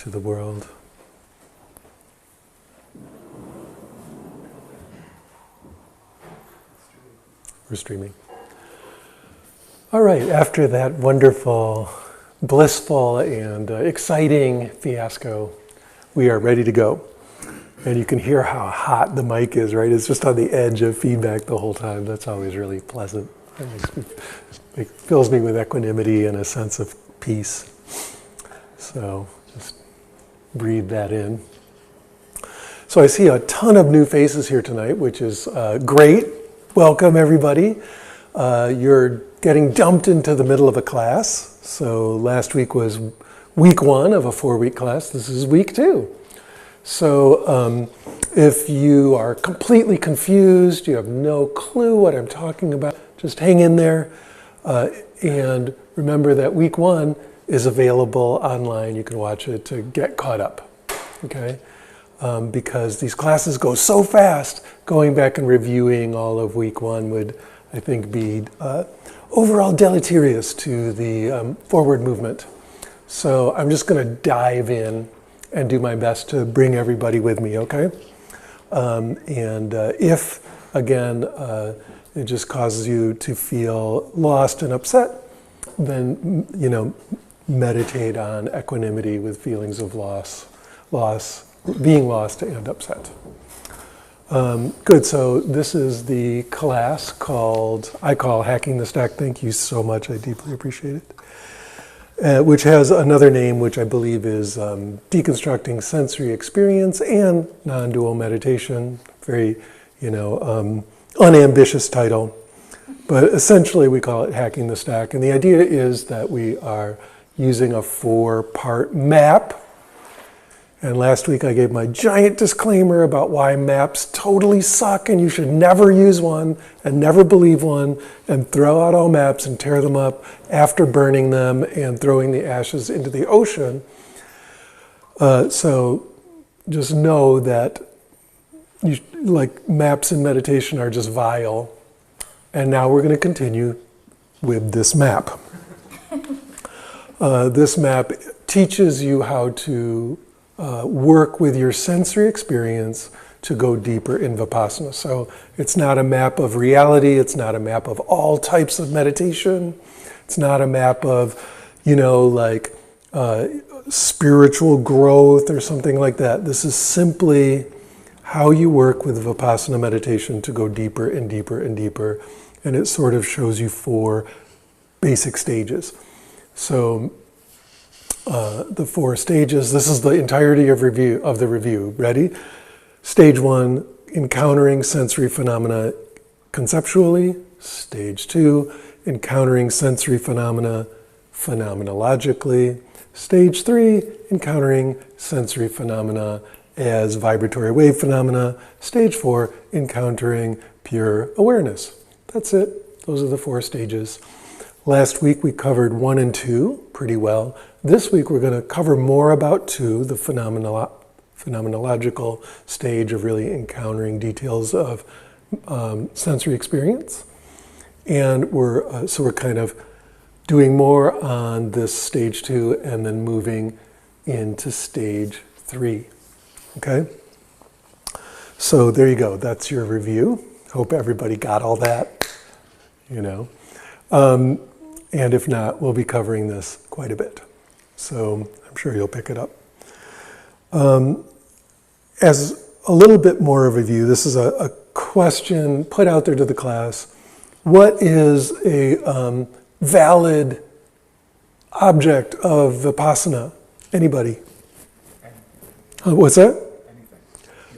to the world. We're streaming. All right, after that wonderful, blissful, and exciting fiasco, we are ready to go. And you can hear how hot the mic is, right? It's just on the edge of feedback the whole time. That's always really pleasant. It fills me with equanimity and a sense of peace. So just breathe that in. So I see a ton of new faces here tonight, which is great. Welcome, everybody. You're getting dumped into the middle of a class. So last week was week 1 of a 4-week class. This is week 2. So if you are completely confused, you have no clue what I'm talking about, just hang in there. And remember that week 1 is available online. You can watch it to get caught up, okay? Because these classes go so fast, going back and reviewing all of week 1 would, I think, be overall deleterious to the forward movement. So I'm just going to dive in and do my best to bring everybody with me, okay? If, again, it just causes you to feel lost and upset, then, meditate on equanimity with feelings of loss, being lost and upset. Good, so this is the class I call Hacking the Stack. Thank you so much, I deeply appreciate it. Which has another name, which I believe is Deconstructing Sensory Experience and Non-dual Meditation. Very, unambitious title. But essentially we call it Hacking the Stack. And the idea is that we are using a 4-part map. And last week I gave my giant disclaimer about why maps totally suck and you should never use one and never believe one and throw out all maps and tear them up after burning them and throwing the ashes into the ocean. So just know that maps in meditation are just vile. And now we're going to continue with this map. This map teaches you how to work with your sensory experience to go deeper in Vipassana. So it's not a map of reality, it's not a map of all types of meditation, it's not a map of, spiritual growth or something like that. This is simply how you work with Vipassana meditation to go deeper and deeper and deeper. And it sort of shows you 4 basic stages. So the 4 stages, this is the entirety of the review. Ready? Stage 1, encountering sensory phenomena conceptually. Stage 2, encountering sensory phenomena phenomenologically. Stage 3, encountering sensory phenomena as vibratory wave phenomena. Stage 4, encountering pure awareness. That's it. Those are the 4 stages. Last week we covered 1 and 2 pretty well. This week we're going to cover more about 2, the phenomenological stage of really encountering details of sensory experience. And we're kind of doing more on this stage 2 and then moving into stage 3. Okay? So there you go. That's your review. Hope everybody got all that, And if not, we'll be covering this quite a bit. So I'm sure you'll pick it up. As a little bit more of a review, this is a question put out there to the class. What is a valid object of Vipassana? Anybody? What's that?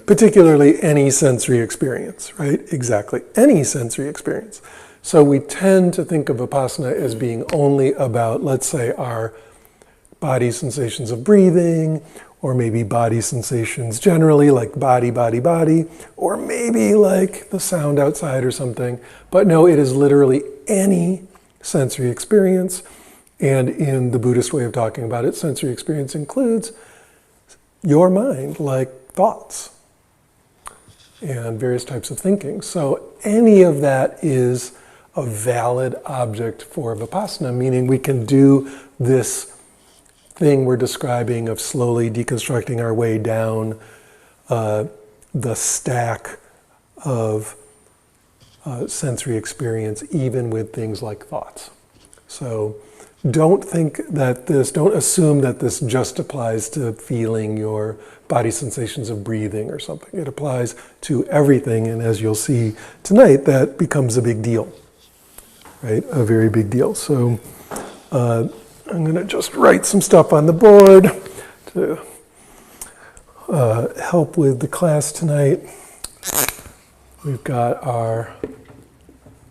Particularly any sensory experience, right? Exactly. Any sensory experience. So we tend to think of Vipassana as being only about, let's say, our body sensations of breathing, or maybe body sensations generally, like body, body, body, or maybe like the sound outside or something. But no, it is literally any sensory experience. And in the Buddhist way of talking about it, sensory experience includes your mind, like thoughts and various types of thinking. So any of that is a valid object for Vipassana, meaning we can do this thing we're describing of slowly deconstructing our way down the stack of sensory experience, even with things like thoughts. So don't assume that this just applies to feeling your body sensations of breathing or something. It applies to everything, and as you'll see tonight, that becomes a big deal, right? A very big deal. So I'm going to just write some stuff on the board to help with the class tonight. We've got our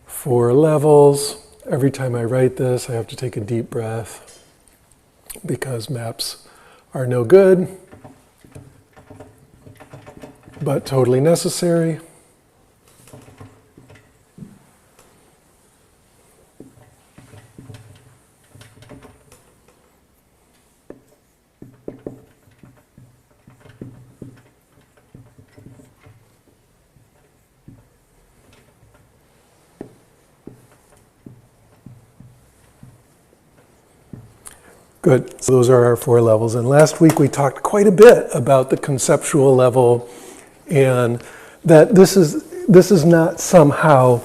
4 levels. Every time I write this, I have to take a deep breath because maps are no good, but totally necessary. Good. So those are our 4 levels. And last week we talked quite a bit about the conceptual level, and that this is not somehow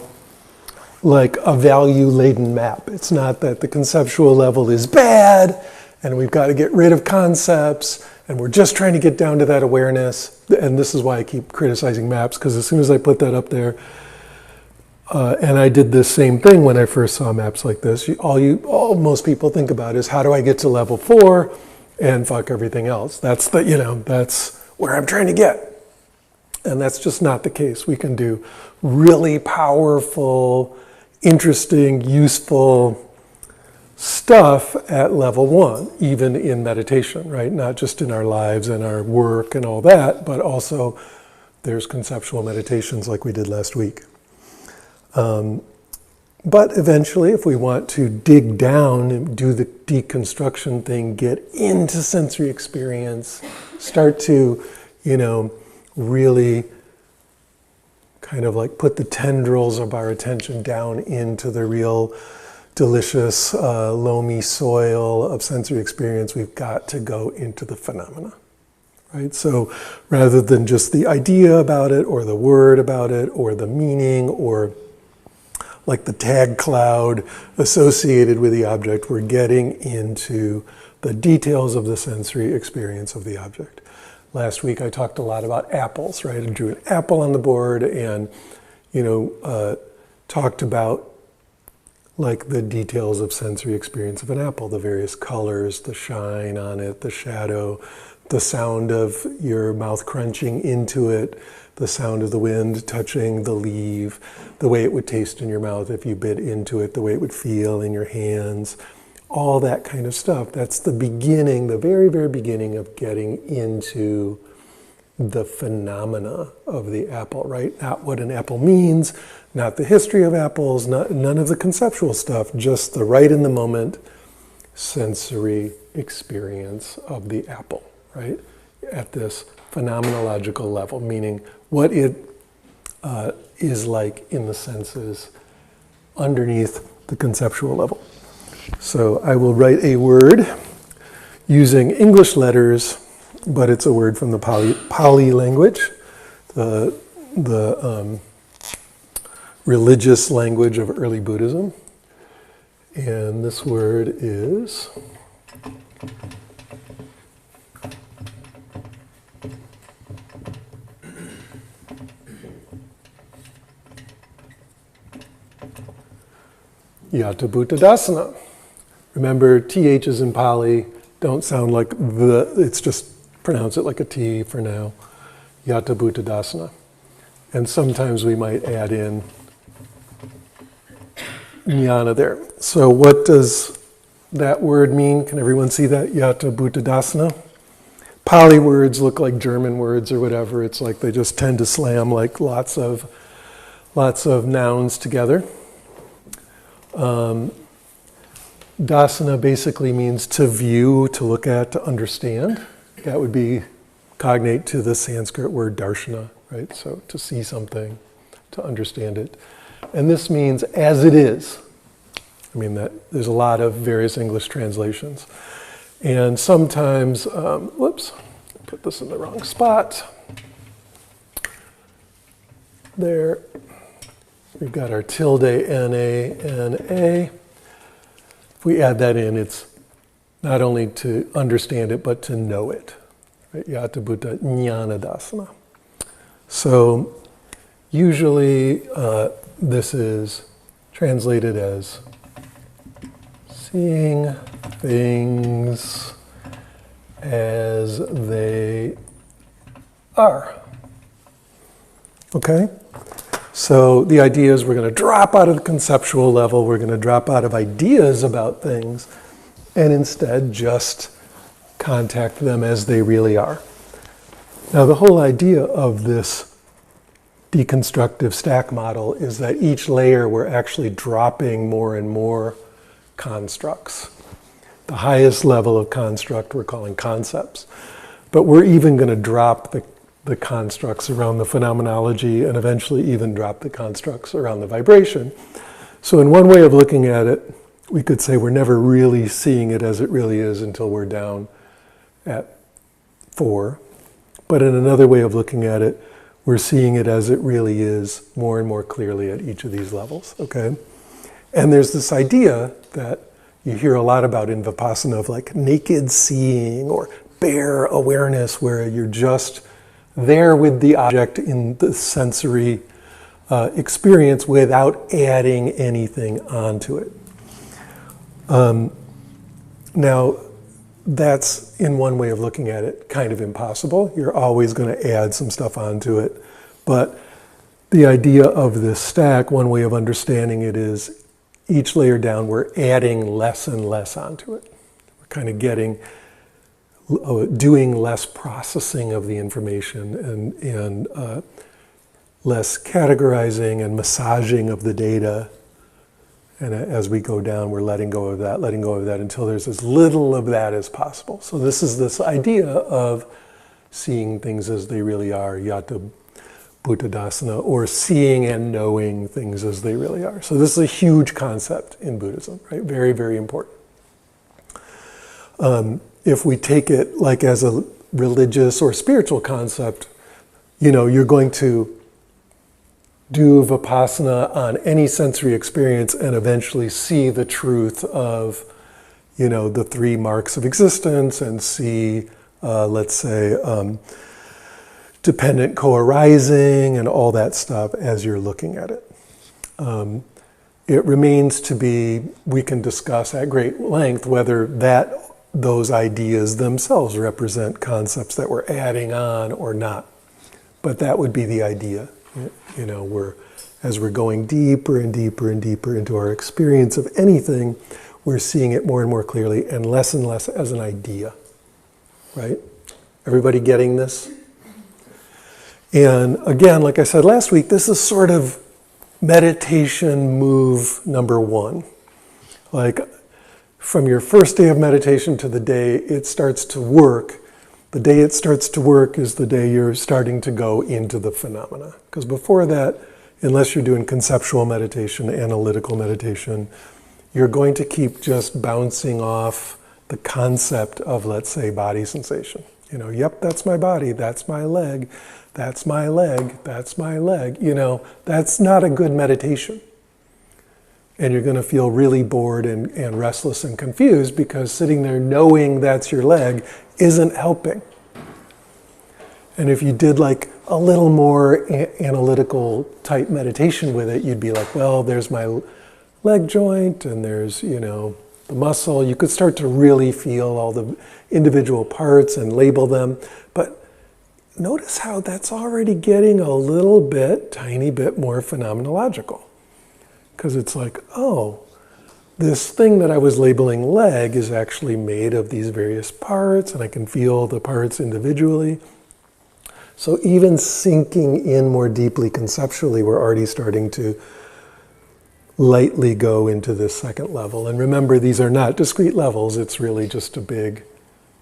like a value-laden map. It's not that the conceptual level is bad and we've got to get rid of concepts and we're just trying to get down to that awareness. And this is why I keep criticizing maps, because as soon as I put that up there, and I did this same thing when I first saw maps like this. All most people think about is, how do I get to level 4 and fuck everything else? That's where I'm trying to get. And that's just not the case. We can do really powerful, interesting, useful stuff at level 1, even in meditation, right? Not just in our lives and our work and all that, but also there's conceptual meditations like we did last week. But eventually, if we want to dig down and do the deconstruction thing, get into sensory experience, start to, really kind of like put the tendrils of our attention down into the real delicious, loamy soil of sensory experience, we've got to go into the phenomena. Right? So rather than just the idea about it, or the word about it, or the meaning, or like the tag cloud associated with the object, we're getting into the details of the sensory experience of the object. Last week I talked a lot about apples, right? I drew an apple on the board and, talked about like the details of sensory experience of an apple, the various colors, the shine on it, the shadow, the sound of your mouth crunching into it, the sound of the wind touching the leaf, the way it would taste in your mouth if you bit into it, the way it would feel in your hands, all that kind of stuff. That's the beginning, the very, very beginning of getting into the phenomena of the apple, right? Not what an apple means, not the history of apples, none of the conceptual stuff, just the right in the moment sensory experience of the apple, right? At this phenomenological level, meaning what it is like in the senses underneath the conceptual level. So I will write a word using English letters, but it's a word from the Pali language, the religious language of early Buddhism. And this word is Yata Bhuttadasana. Remember, THs in Pali don't sound like it's just pronounce it like a T for now. Yata Bhuttadasana. And sometimes we might add in jnana there. So what does that word mean? Can everyone see that? Yata Bhuttadasana. Pali words look like German words or whatever. It's like they just tend to slam like lots of nouns together. Dasana basically means to view, to look at, to understand. That would be cognate to the Sanskrit word darshana, right? So to see something, to understand it. And this means as it is. I mean, that there's a lot of various English translations. And sometimes, whoops, put this in the wrong spot. There, we've got our tilde NA, NA. If we add that in, it's not only to understand it, but to know it. Right? Yata Bhuta Jnana Dasana. So usually this is translated as seeing things as they are. Okay? So the idea is we're going to drop out of the conceptual level, we're going to drop out of ideas about things, and instead just contact them as they really are. Now the whole idea of this deconstructive stack model is that each layer we're actually dropping more and more constructs. The highest level of construct we're calling concepts. But we're even going to drop the constructs around the phenomenology and eventually even drop the constructs around the vibration. So in one way of looking at it, we could say we're never really seeing it as it really is until we're down at 4. But in another way of looking at it, we're seeing it as it really is more and more clearly at each of these levels, okay? And there's this idea that you hear a lot about in Vipassana of like naked seeing or bare awareness, where you're just there with the object in the sensory experience without adding anything onto it. Now, that's, in one way of looking at it, kind of impossible. You're always going to add some stuff onto it. But the idea of this stack, one way of understanding it is each layer down, we're adding less and less onto it. We're kind of doing less processing of the information and less categorizing and massaging of the data. And as we go down, we're letting go of that until there's as little of that as possible. So this is this idea of seeing things as they really are, yata bhuta-dasana, or seeing and knowing things as they really are. So this is a huge concept in Buddhism, right? Very, very important. If we take it like as a religious or spiritual concept, you're going to do vipassana on any sensory experience and eventually see the truth of, the 3 marks of existence and see, let's say, dependent co-arising and all that stuff as you're looking at it. It remains to be, we can discuss at great length whether those ideas themselves represent concepts that we're adding on or not. But that would be the idea. As we're going deeper and deeper and deeper into our experience of anything, we're seeing it more and more clearly and less as an idea, right? Everybody getting this? And again, like I said last week, this is sort of meditation move number 1. Like from your first day of meditation to the day it starts to work, the day it starts to work is the day you're starting to go into the phenomena. Because before that, unless you're doing conceptual meditation, analytical meditation, you're going to keep just bouncing off the concept of, let's say, body sensation. Yep, that's my body, that's my leg, that's my leg, that's my leg. That's not a good meditation. And you're going to feel really bored and restless and confused because sitting there knowing that's your leg isn't helping. And if you did like a little more analytical type meditation with it, you'd be like, well, there's my leg joint and there's, the muscle. You could start to really feel all the individual parts and label them. But notice how that's already getting a little bit, tiny bit more phenomenological. Because it's like, oh, this thing that I was labeling leg is actually made of these various parts, and I can feel the parts individually. So even sinking in more deeply conceptually, we're already starting to lightly go into this second level. And remember, these are not discrete levels, it's really just a big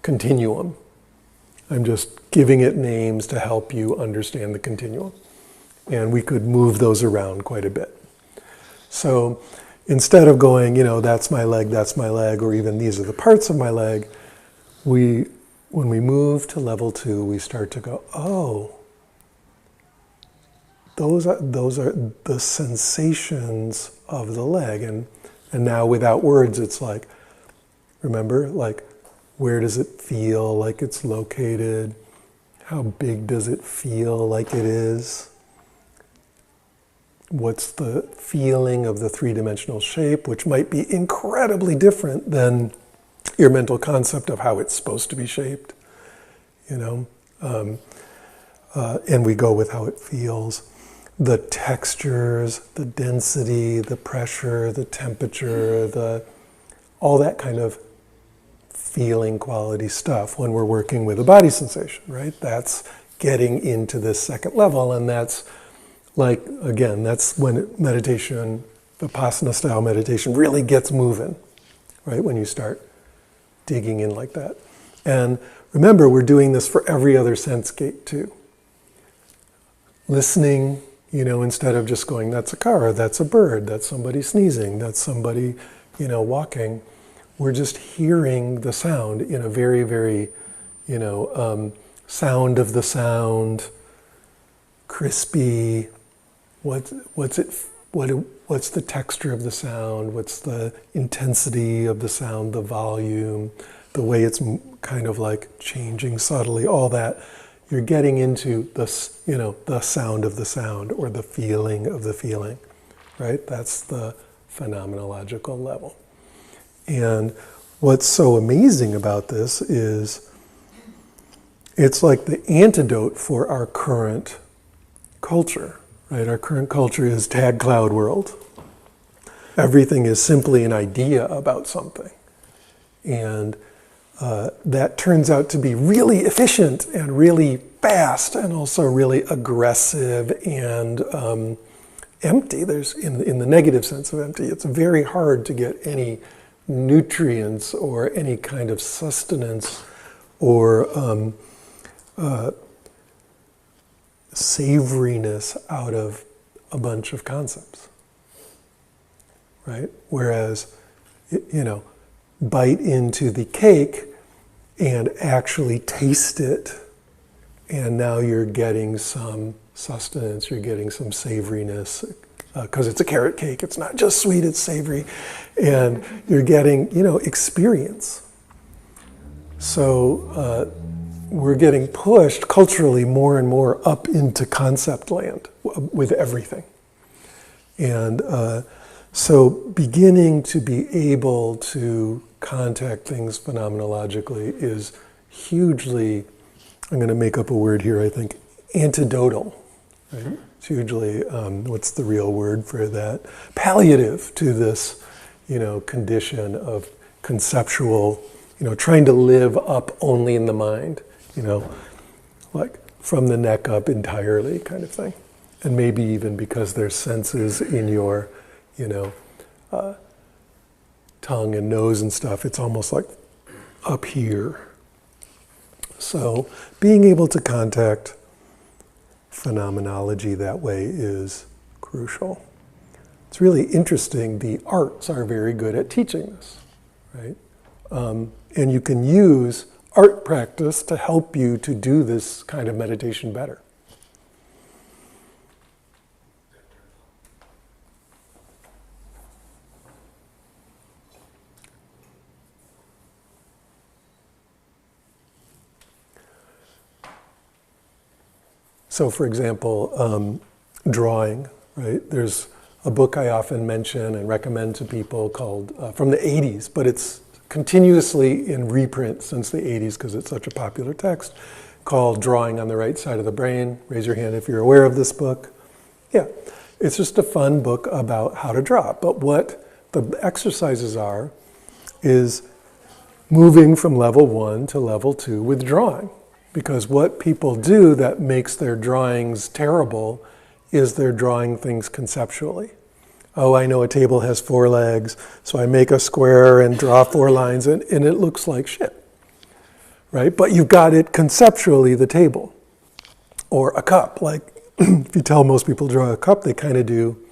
continuum. I'm just giving it names to help you understand the continuum. And we could move those around quite a bit. So instead of going, that's my leg, or even these are the parts of my leg, when we move to level 2, we start to go, oh, those are the sensations of the leg. And now without words, it's like, remember, like, where does it feel like it's located? How big does it feel like it is? What's the feeling of the three-dimensional shape, which might be incredibly different than your mental concept of how it's supposed to be shaped, you know? And we go with how it feels. The textures, the density, the pressure, the temperature, all that kind of feeling quality stuff when we're working with a body sensation, right? That's getting into this second level, and that's like, again, that's when meditation, vipassana style meditation, really gets moving, right? When you start digging in like that. And remember, we're doing this for every other sense gate too. Listening, you know, instead of just going, that's a car, that's a bird, that's somebody sneezing, that's somebody, you know, walking. We're just hearing the sound in a very, very, you know, sound of the sound, crispy. What's the texture of the sound? What's the intensity of the sound? The volume, the way it's kind of like changing subtly. All that. You're getting into the, you know, the sound of the sound or the feeling of the feeling, right? That's the phenomenological level. And what's so amazing about this is it's like the antidote for our current culture, right? Our current culture is tag cloud world. Everything is simply an idea about something. And that turns out to be really efficient and really fast and also really aggressive and empty. There's, in the negative sense of empty, it's very hard to get any nutrients or any kind of sustenance or savoriness out of a bunch of concepts, right? Whereas, you know, bite into the cake and actually taste it, and now you're getting some sustenance, you're getting some savoriness, because it's a carrot cake, it's not just sweet, it's savory, and you're getting, you know, experience. So we're getting pushed culturally more and more up into concept land with everything. And so beginning to be able to contact things phenomenologically is hugely, I'm going to make up a word here, I think, antidotal. Right? It's hugely, what's the real word for that? Palliative to this, you know, condition of conceptual, you know, trying to live up only in the mind, you know, like from the neck up entirely kind of thing. And maybe even because there's senses in your, you know, tongue and nose and stuff, it's almost like up here. So being able to contact phenomenology that way is crucial. It's really interesting. The arts are very good at teaching this, right? And you can use art practice to help you to do this kind of meditation better. So, for example, drawing, right? There's a book I often mention and recommend to people called, from the 80s, but it's continuously in reprint since the 80s because it's such a popular text, called Drawing on the Right Side of the Brain. Raise your hand if you're aware of this book. Yeah, it's just a fun book about how to draw. But what the exercises are is moving from level 1 to level 2 with drawing. Because what people do that makes their drawings terrible is they're drawing things conceptually. Oh, I know a table has 4 legs, so I make a square and draw 4 lines, and it looks like shit, right? But you've got it conceptually, the table. Or a cup, like if you tell most people to draw a cup, they kind of do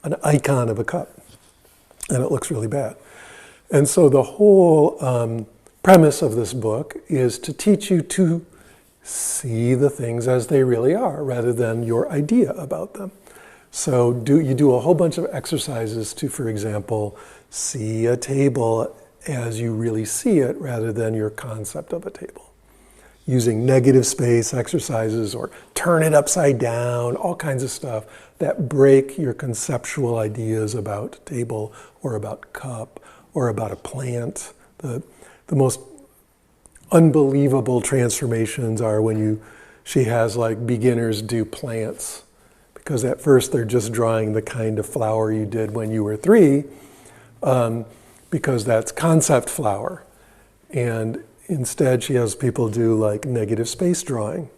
an icon of a cup, and it looks really bad. And so the whole premise of this book is to teach you to see the things as they really are, rather than your idea about them. So you do a whole bunch of exercises to, for example, see a table as you really see it, rather than your concept of a table. Using negative space exercises, or turn it upside down, all kinds of stuff that break your conceptual ideas about table, or about cup, or about a plant. The most unbelievable transformations are when she has like beginners do plants, because at first they're just drawing the kind of flower you did when you were 3, because that's concept flower. And instead she has people do like negative space drawing,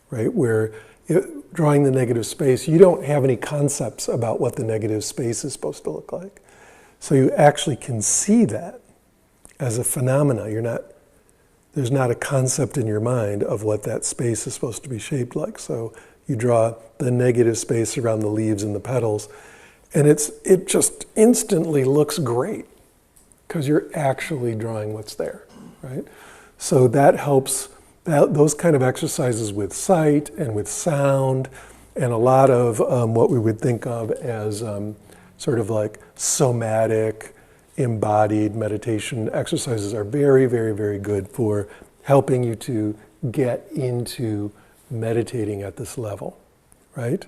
right? Where drawing the negative space, you don't have any concepts about what the negative space is supposed to look like. So you actually can see that as a phenomena. There's not a concept in your mind of what that space is supposed to be shaped like. So you draw the negative space around the leaves and the petals, and it just instantly looks great, because you're actually drawing what's there, right? So that helps, those kind of exercises with sight and with sound, and a lot of what we would think of as sort of like somatic, embodied meditation exercises are very, very, very good for helping you to get into meditating at this level, right?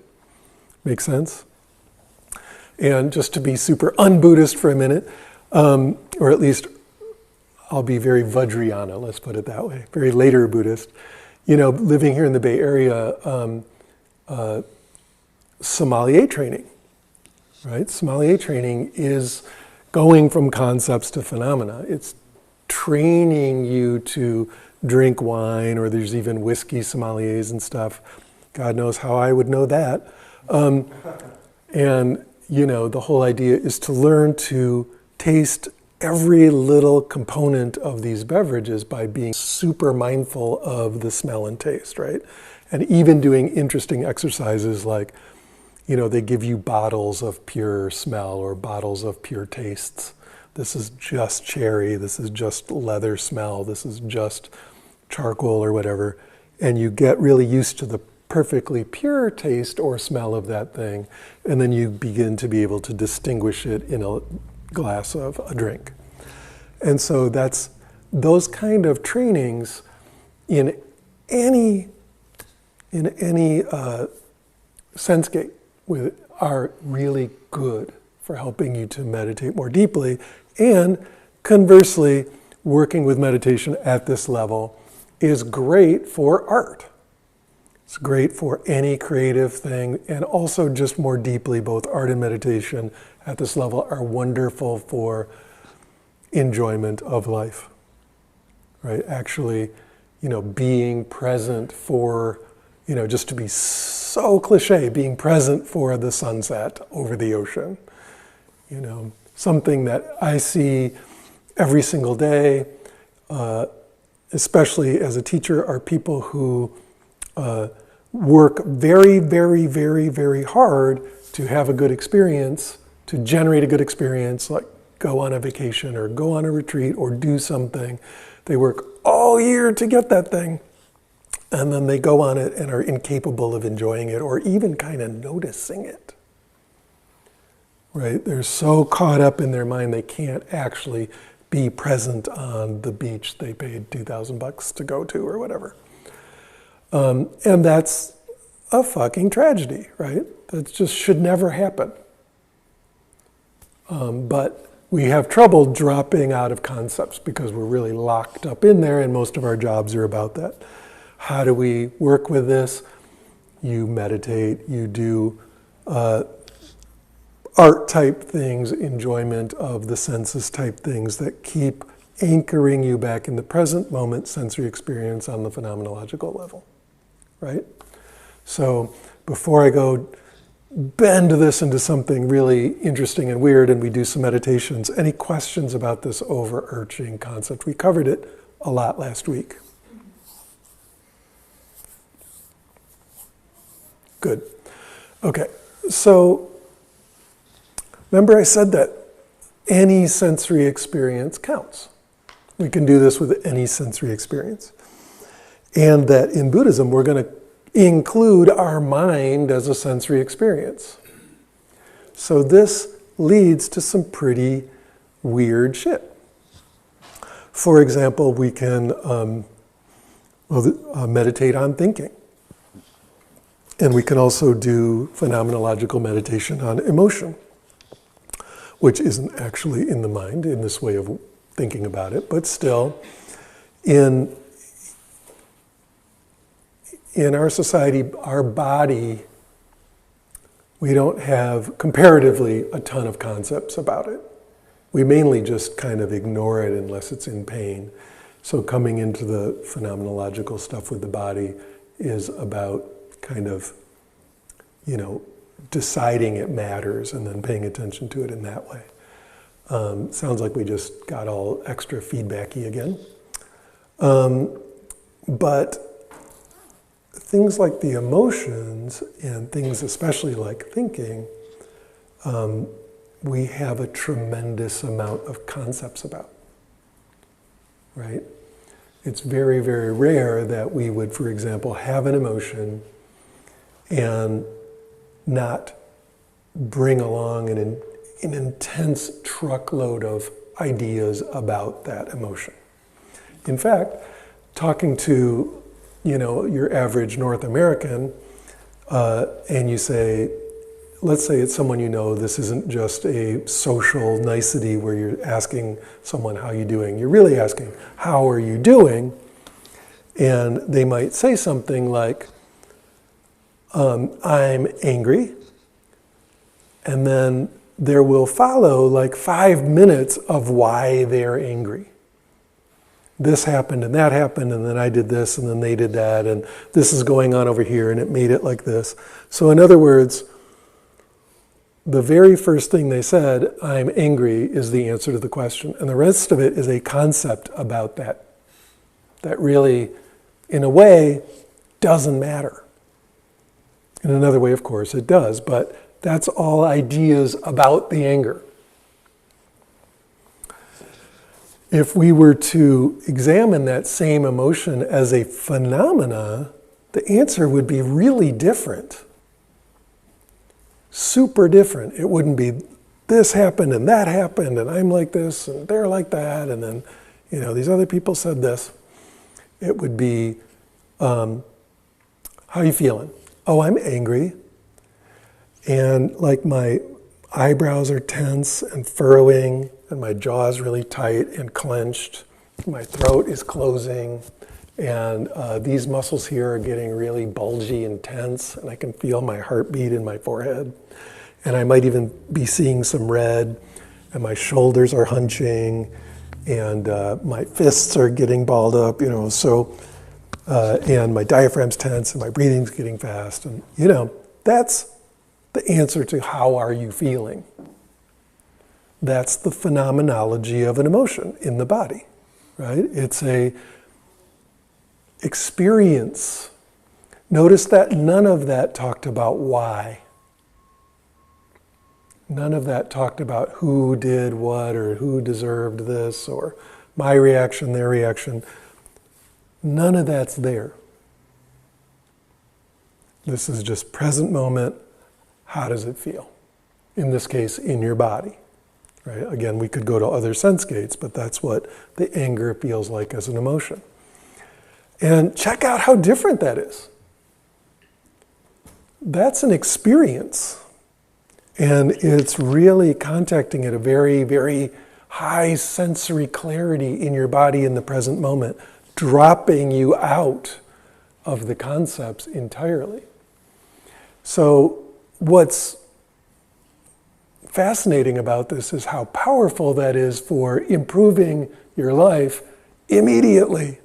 Make sense? And just to be super un-Buddhist for a minute, or at least I'll be very Vajrayana, let's put it that way, very later Buddhist. Living here in the Bay Area, sommelier training, right? Sommelier training is going from concepts to phenomena. It's training you to drink wine, or there's even whiskey sommeliers and stuff. God knows how I would know that. And, the whole idea is to learn to taste every little component of these beverages by being super mindful of the smell and taste, right? And even doing interesting exercises like, they give you bottles of pure smell or bottles of pure tastes. This is just cherry, this is just leather smell, this is just charcoal or whatever. And you get really used to the perfectly pure taste or smell of that thing, and then you begin to be able to distinguish it in a glass of a drink. And so that's those kind of trainings in any sense gate are really good for helping you to meditate more deeply. And conversely, working with meditation at this level is great for art. It's great for any creative thing, and also just more deeply, both art and meditation at this level are wonderful for enjoyment of life, right? Actually, being present for, just to be so cliche, being present for the sunset over the ocean. Something that I see every single day, especially as a teacher, are people who work very, very, very, very hard to have a good experience, to generate a good experience, like go on a vacation or go on a retreat or do something. They work all year to get that thing, and then they go on it and are incapable of enjoying it or even kind of noticing it. Right? They're so caught up in their mind they can't actually be present on the beach they paid $2,000 to go to or whatever. And that's a fucking tragedy, right? That just should never happen. But we have trouble dropping out of concepts because we're really locked up in there, and most of our jobs are about that. How do we work with this? You meditate, you do art type things, enjoyment of the senses type things that keep anchoring you back in the present moment sensory experience on the phenomenological level, right? So before I go bend this into something really interesting and weird and we do some meditations, any questions about this overarching concept? We covered it a lot last week. Good. Okay, so remember I said that any sensory experience counts, We can do this with any sensory experience. And that in Buddhism, we're going to include our mind as a sensory experience. So this leads to some pretty weird shit. For example, we can meditate on thinking. And we can also do phenomenological meditation on emotion, which isn't actually in the mind in this way of thinking about it, but still in our society, our body, we don't have comparatively a ton of concepts about it. We mainly just kind of ignore it unless it's in pain. So coming into the phenomenological stuff with the body is about kind of, deciding it matters and then paying attention to it in that way. Sounds like we just got all extra feedbacky again. But things like the emotions and things especially like thinking, we have a tremendous amount of concepts about, right? It's very, very rare that we would, for example, have an emotion and not bring along an intense truckload of ideas about that emotion. In fact, talking to, your average North American, and you say, let's say it's someone this isn't just a social nicety where you're asking someone how you doing. You're really asking, how are you doing? And they might say something like, I'm angry. And then there will follow like 5 minutes of why they're angry. This happened and that happened and then I did this and then they did that and this is going on over here and it made it like this. So in other words, the very first thing they said, I'm angry, is the answer to the question. And the rest of it is a concept about that really, in a way, doesn't matter. In another way, of course, it does, but that's all ideas about the anger. If we were to examine that same emotion as a phenomena, the answer would be really different. Super different. It wouldn't be this happened and that happened and I'm like this and they're like that and then, these other people said this. It would be, how are you feeling? Oh, I'm angry. And like my eyebrows are tense and furrowing and my jaw is really tight and clenched. My throat is closing and these muscles here are getting really bulgy and tense and I can feel my heartbeat in my forehead. And I might even be seeing some red and my shoulders are hunching and my fists are getting balled up, and my diaphragm's tense and my breathing's getting fast. And, that's the answer to how are you feeling. That's the phenomenology of an emotion in the body, right? It's a experience. Notice that none of that talked about why. None of that talked about who did what or who deserved this or my reaction, their reaction. None of that's there. This is just present moment. How does it feel? In this case, in your body. Right? Again, we could go to other sense gates, but that's what the anger feels like as an emotion. And check out how different that is. That's an experience. And it's really contacting at a very, very high sensory clarity in your body in the present moment, dropping you out of the concepts entirely. So what's fascinating about this is how powerful that is for improving your life immediately.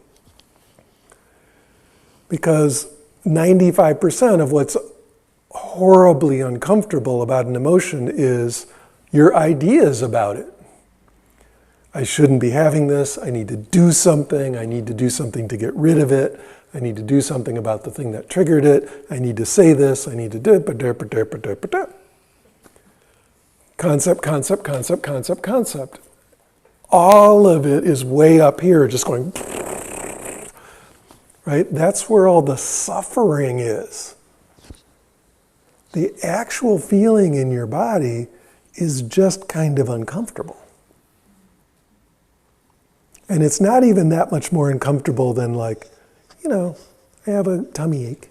Because 95% of what's horribly uncomfortable about an emotion is your ideas about it. I shouldn't be having this. I need to do something. I need to do something to get rid of it. I need to do something about the thing that triggered it. I need to say this. I need to do it. Concept, concept, concept, concept, concept. all of it is way up here, just going, right? That's where all the suffering is. The actual feeling in your body is just kind of uncomfortable. And it's not even that much more uncomfortable than like, I have a tummy ache.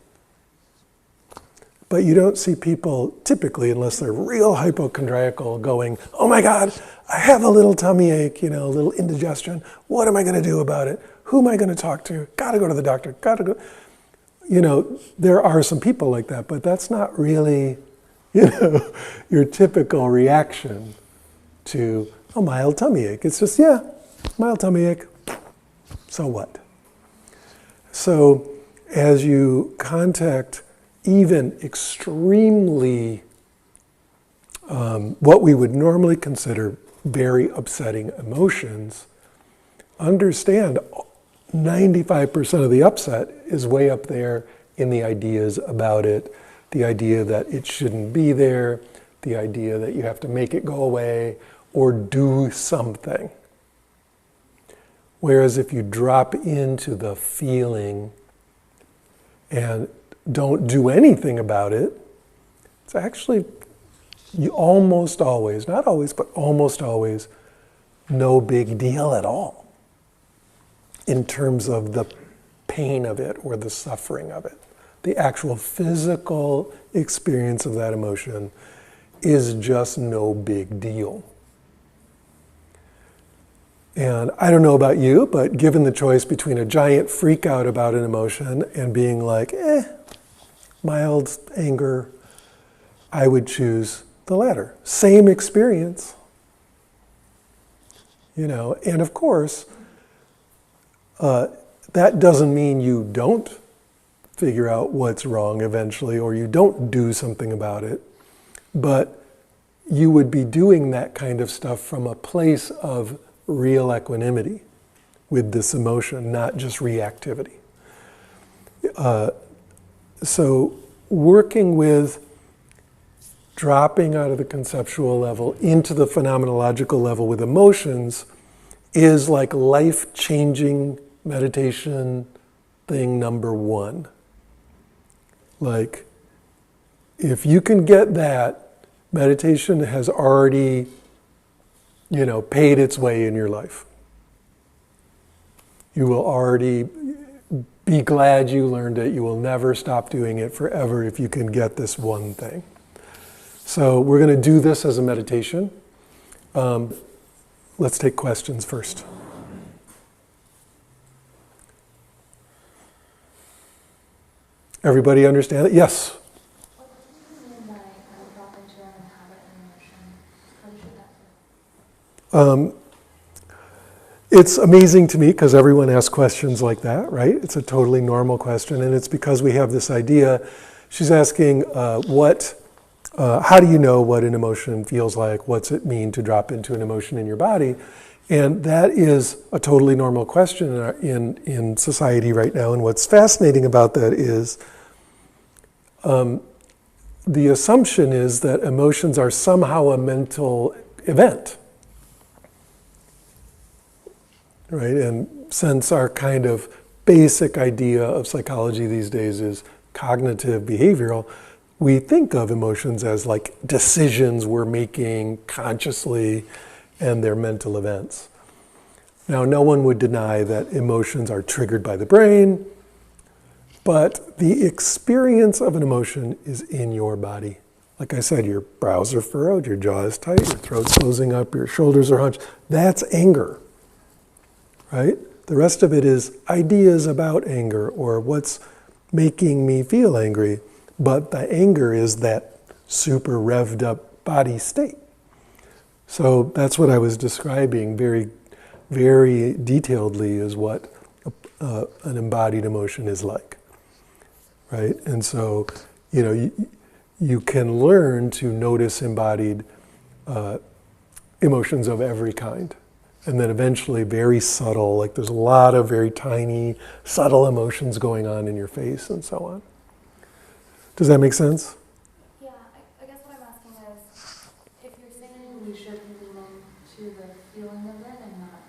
But you don't see people typically, unless they're real hypochondriacal, going, oh my God, I have a little tummy ache, a little indigestion. What am I going to do about it? Who am I going to talk to? Got to go to the doctor. Got to go. There are some people like that, but that's not really, your typical reaction to a mild tummy ache. It's just, mild tummy ache. So what? So as you contact even extremely, what we would normally consider very upsetting emotions, understand 95% of the upset is way up there in the ideas about it, the idea that it shouldn't be there, the idea that you have to make it go away or do something. Whereas if you drop into the feeling and don't do anything about it, it's actually you almost always, not always, but almost always, no big deal at all in terms of the pain of it or the suffering of it. The actual physical experience of that emotion is just no big deal. And I don't know about you, but given the choice between a giant freak out about an emotion and being like, mild anger, I would choose the latter. Same experience. And of course, that doesn't mean you don't figure out what's wrong eventually, or you don't do something about it. But you would be doing that kind of stuff from a place of real equanimity with this emotion, not just reactivity. So working with dropping out of the conceptual level into the phenomenological level with emotions is like life-changing meditation thing number one. Like, if you can get that, meditation has already, paid its way in your life. You will already be glad you learned it. You will never stop doing it forever if you can get this one thing. So we're going to do this as a meditation. Let's take questions first. Everybody understand it? Yes? What do you mean by drop into an habit and emotion? How should that feel? It's amazing to me because everyone asks questions like that, right? It's a totally normal question, and it's because we have this idea. She's asking, how do you know what an emotion feels like? What's it mean to drop into an emotion in your body? And that is a totally normal question in society right now. And what's fascinating about that is the assumption is that emotions are somehow a mental event. Right? And since our kind of basic idea of psychology these days is cognitive behavioral, we think of emotions as like decisions we're making consciously, and they're mental events. Now, no one would deny that emotions are triggered by the brain, but the experience of an emotion is in your body. Like I said, your brows are furrowed, your jaw is tight, your throat's closing up, your shoulders are hunched. That's anger, right? The rest of it is ideas about anger or what's making me feel angry. But the anger is that super revved up body state. So that's what I was describing very, very detailedly is what an embodied emotion is like, right? And so, you can learn to notice embodied emotions of every kind. And then eventually very subtle, like there's a lot of very tiny, subtle emotions going on in your face and so on. Does that make sense? Yeah, I guess what I'm asking is, if you're saying we should lean into the feeling of it and not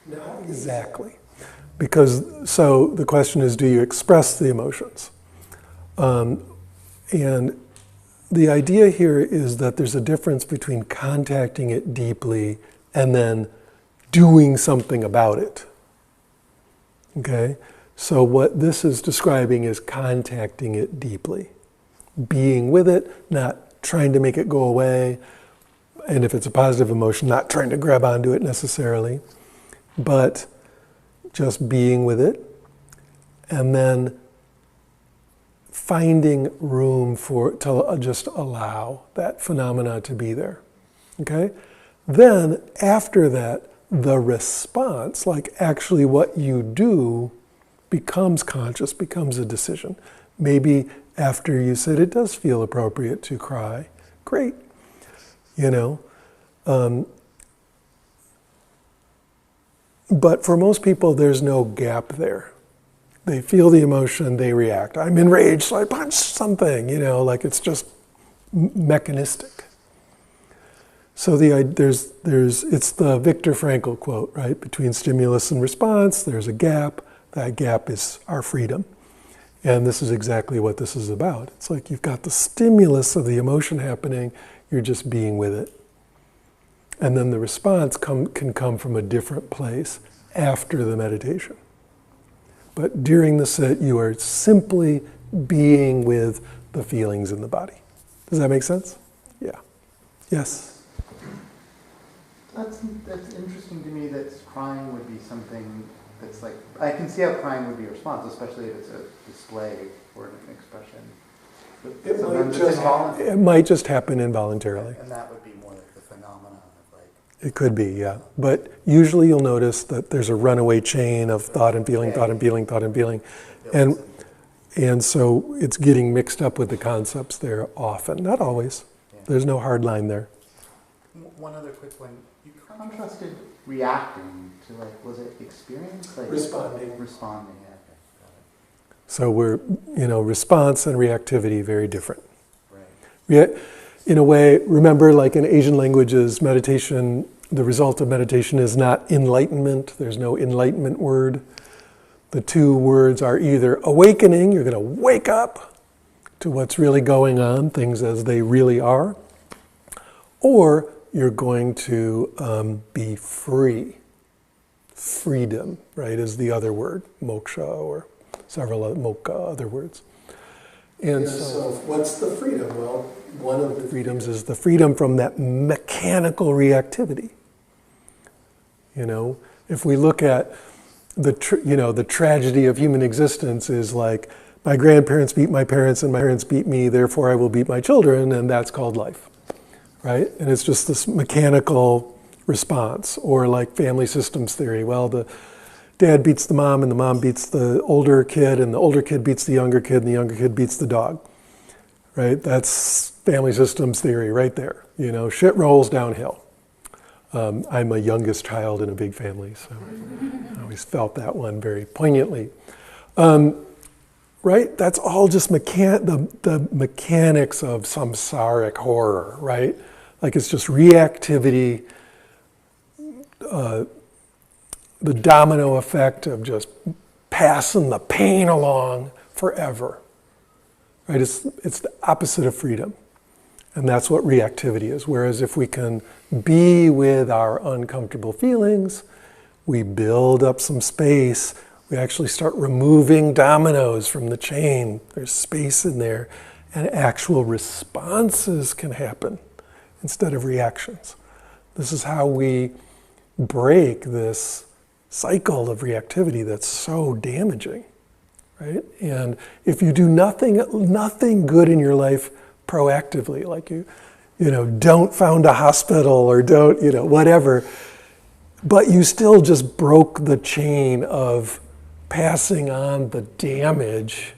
Not exactly. Because, so the question is, do you express the emotions? And the idea here is that there's a difference between contacting it deeply and then doing something about it. Okay? So what this is describing is contacting it deeply. Being with it, not trying to make it go away. And if it's a positive emotion, not trying to grab onto it necessarily, but just being with it. And then finding room to just allow that phenomena to be there. Okay? Then, after that, the response, like actually what you do, becomes conscious, becomes a decision. Maybe after you said it does feel appropriate to cry, great. You know? But for most people, there's no gap there. They feel the emotion, they react. I'm enraged, so I punch something, you know, like it's just mechanistic. So it's the Viktor Frankl quote, right? Between stimulus and response, there's a gap. That gap is our freedom. And this is exactly what this is about. It's like you've got the stimulus of the emotion happening, you're just being with it. And then the response can come from a different place after the meditation. But during the sit, you are simply being with the feelings in the body. Does that make sense? Yeah. Yes? That's interesting to me that crying would be something that's like, I can see how crying would be a response, especially if it's a display or an expression. But it might just happen involuntarily. And that would be more like the phenomenon of like... It could be, yeah. But usually you'll notice that there's a runaway chain of thought and feeling, thought and feeling, thought and feeling. And so it's getting mixed up with the concepts there often. Not always. Yeah. There's no hard line there. One other quick one. You contrasted reacting to, like, was it experience? Like responding. Responding, yeah. Okay. Got it. So we're, response and reactivity, very different. Right. In a way, remember, like in Asian languages, meditation, the result of meditation is not enlightenment. There's no enlightenment word. The two words are either awakening, you're going to wake up to what's really going on, things as they really are, or you're going to be free. Freedom, right, is the other word, moksha, or several other words. And so what's the freedom? Well, one of the freedoms is the freedom from that mechanical reactivity. If we look at the tragedy of human existence is like, my grandparents beat my parents and my parents beat me, therefore I will beat my children, and that's called life, right? And it's just this mechanical response, or like family systems theory. Well, the dad beats the mom, and the mom beats the older kid, and the older kid beats the younger kid, and the younger kid beats the dog, right? That's family systems theory right there. Shit rolls downhill. I'm a youngest child in a big family, so I always felt that one very poignantly. Right? That's all just the mechanics of samsaric horror, right? Like it's just reactivity, the domino effect of just passing the pain along forever, right? It's the opposite of freedom. And that's what reactivity is. Whereas if we can be with our uncomfortable feelings, we build up some space, we actually start removing dominoes from the chain. There's space in there, and actual responses can happen instead of reactions. This is how we break this cycle of reactivity that's so damaging, right? And if you do nothing good in your life proactively, like don't found a hospital or don't, whatever, but you still just broke the chain of passing on the damage,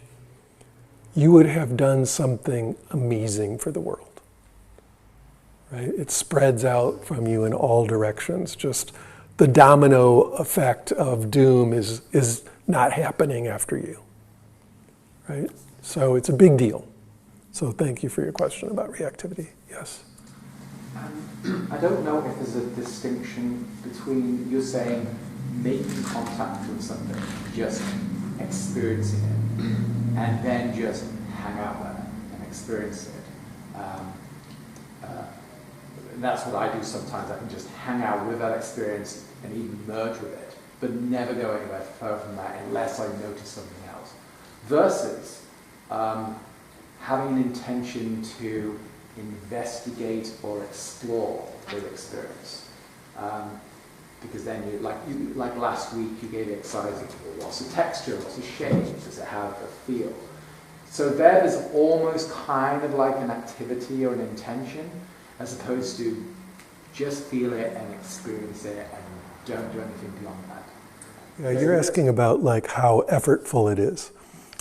you would have done something amazing for the world, right? It spreads out from you in all directions. Just the domino effect of doom is not happening after you, right? So it's a big deal. So thank you for your question about reactivity. Yes? I don't know if there's a distinction between you saying making contact with something, just experiencing it, and then just hang out there and experience it. And that's what I do sometimes. I can just hang out with that experience and even merge with it, but never go anywhere further from that unless I notice something else. Versus having an intention to investigate or explore the experience. Because then like last week, you gave exercise, what's the texture, what's the shape, does it have a feel? So there's almost kind of like an activity or an intention, as opposed to just feel it and experience it and don't do anything beyond that. Yeah, you're asking about like how effortful it is.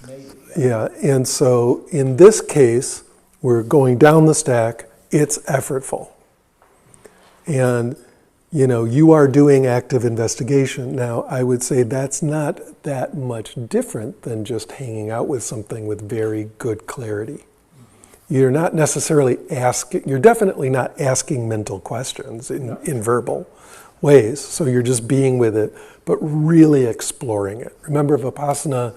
Maybe. Yeah, and so in this case, we're going down the stack, it's effortful. And, you are doing active investigation. Now, I would say that's not that much different than just hanging out with something with very good clarity. You're not necessarily you're definitely not asking mental questions in verbal ways. So you're just being with it, but really exploring it. Remember, vipassana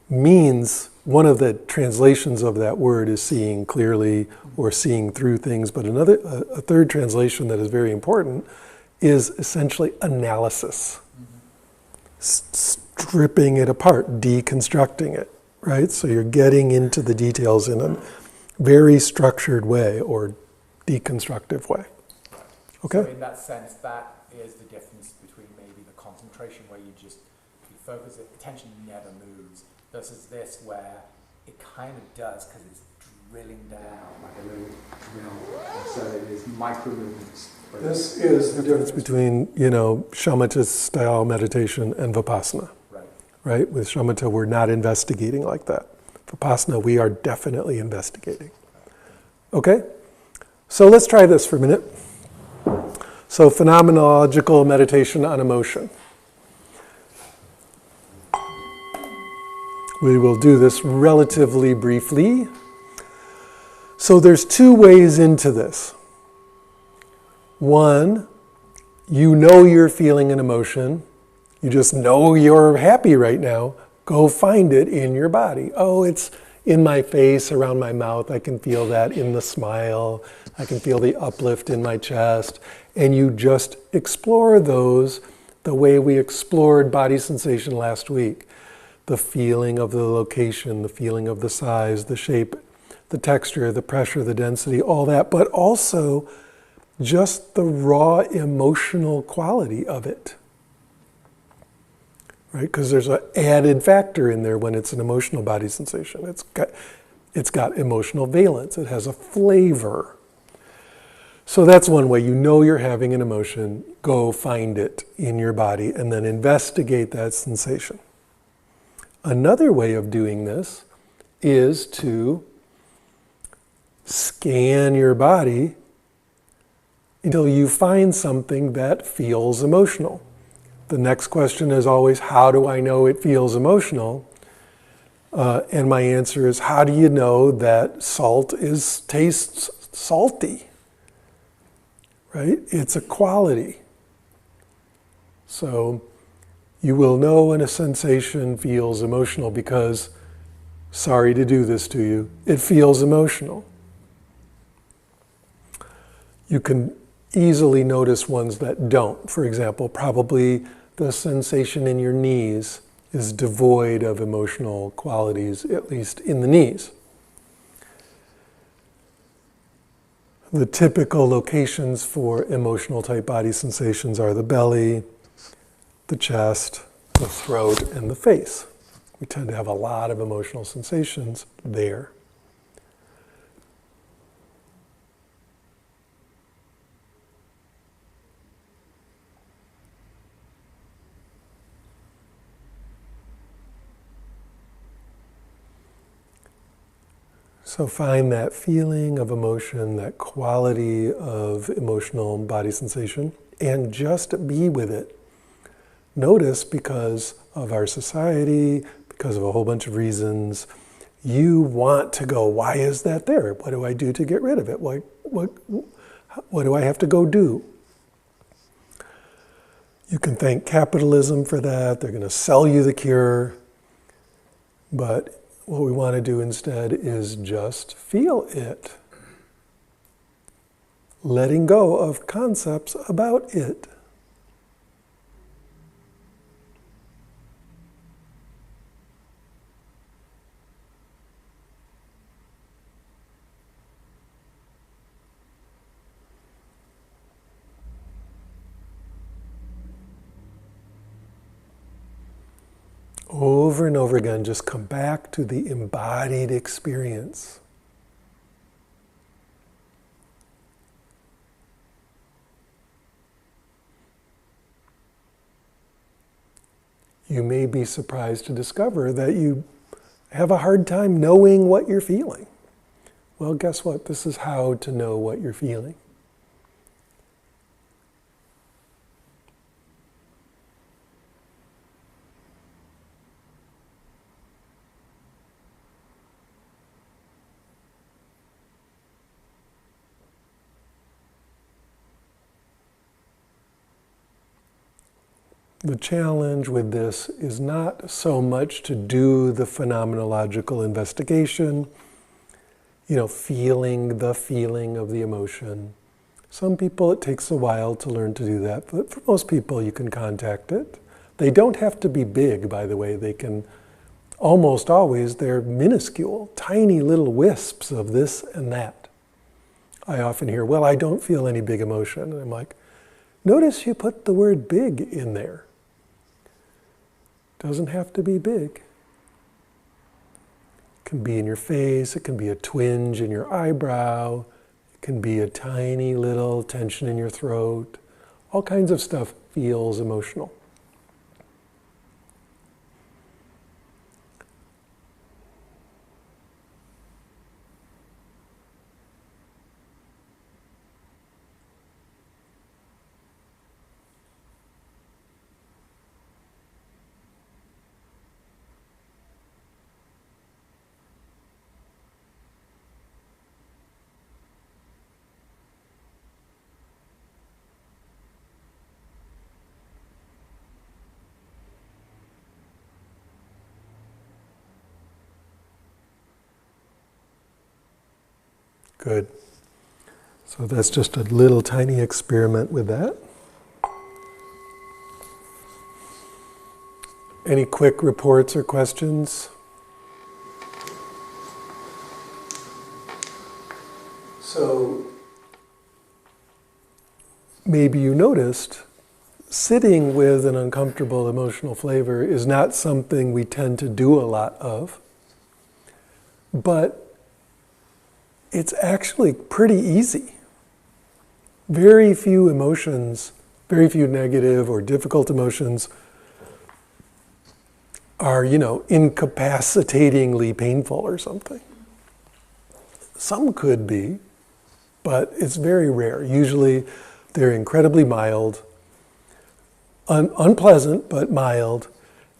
means, one of the translations of that word is seeing clearly or seeing through things, but a third translation that is very important is essentially analysis. Stripping it apart, deconstructing it, right? So you're getting into the details in a very structured way or deconstructive way. Okay? So in that sense, that is the difference between maybe the concentration where you focus it, attention never moves, versus this where it kind of does because it's drilling down like a little drill. And so it is micro movements. This is the difference between, shamatha style meditation and vipassana. Right? With shamatha, we're not investigating like that. Vipassana, we are definitely investigating. Okay? So let's try this for a minute. So phenomenological meditation on emotion. We will do this relatively briefly. So there's two ways into this. One, you're feeling an emotion. You just know you're happy right now. Go find it in your body. Oh, it's in my face, around my mouth. I can feel that in the smile. I can feel the uplift in my chest. And you just explore those the way we explored body sensation last week. The feeling of the location, the feeling of the size, the shape, the texture, the pressure, the density, all that, but also just the raw emotional quality of it. Right? Because there's an added factor in there when it's an emotional body sensation. It's got emotional valence. It has a flavor. So that's one way. You're having an emotion. Go find it in your body and then investigate that sensation. Another way of doing this is to scan your body until you find something that feels emotional. The next question is always, how do I know it feels emotional? And my answer is, how do you know that salt tastes salty? Right? It's a quality. So you will know when a sensation feels emotional because, sorry to do this to you, it feels emotional. You can easily notice ones that don't. For example, probably the sensation in your knees is devoid of emotional qualities, at least in the knees. The typical locations for emotional type body sensations are the belly, the chest, the throat, and the face. We tend to have a lot of emotional sensations there. So find that feeling of emotion, that quality of emotional body sensation, and just be with it. Notice, because of our society, because of a whole bunch of reasons, you want to go, why is that there? What do I do to get rid of it? What do I have to go do? You can thank capitalism for that. They're going to sell you the cure. But what we want to do instead is just feel it. Letting go of concepts about it. Over and over again, just come back to the embodied experience. You may be surprised to discover that you have a hard time knowing what you're feeling. Well, guess what? This is how to know what you're feeling. The challenge with this is not so much to do the phenomenological investigation, feeling the feeling of the emotion. Some people, it takes a while to learn to do that, but for most people, you can contact it. They don't have to be big, by the way. They can, almost always, they're minuscule, tiny little wisps of this and that. I often hear, well, I don't feel any big emotion. And I'm like, notice you put the word big in there. Doesn't have to be big. It can be in your face, it can be a twinge in your eyebrow, it can be a tiny little tension in your throat. All kinds of stuff feels emotional. Good. So that's just a little tiny experiment with that. Any quick reports or questions? So maybe you noticed sitting with an uncomfortable emotional flavor is not something we tend to do a lot of, but it's actually pretty easy. Very few emotions, very few negative or difficult emotions are, incapacitatingly painful or something. Some could be, but it's very rare. Usually they're incredibly mild, unpleasant but mild,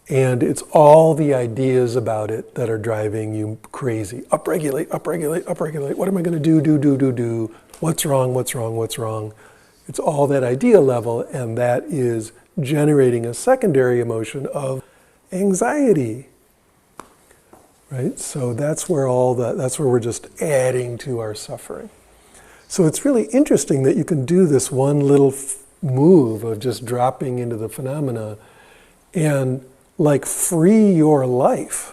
and it's all the ideas about it that are driving you crazy. Upregulate, upregulate, upregulate. What am I going to do? What's wrong? It's all that idea level, and that is generating a secondary emotion of anxiety. Right? So that's where we're just adding to our suffering. So it's really interesting that you can do this one little move of just dropping into the phenomena and free your life,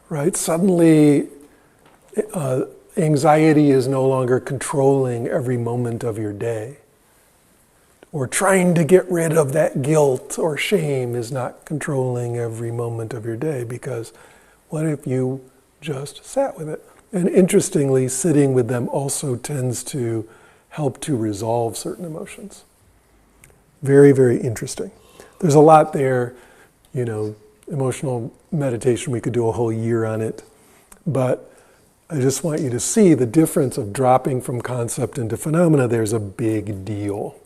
right? Suddenly, anxiety is no longer controlling every moment of your day. Or trying to get rid of that guilt or shame is not controlling every moment of your day, because what if you just sat with it? And interestingly, sitting with them also tends to help to resolve certain emotions. Very, very interesting. There's a lot there, emotional meditation, we could do a whole year on it. But I just want you to see the difference of dropping from concept into phenomena. There's a big deal.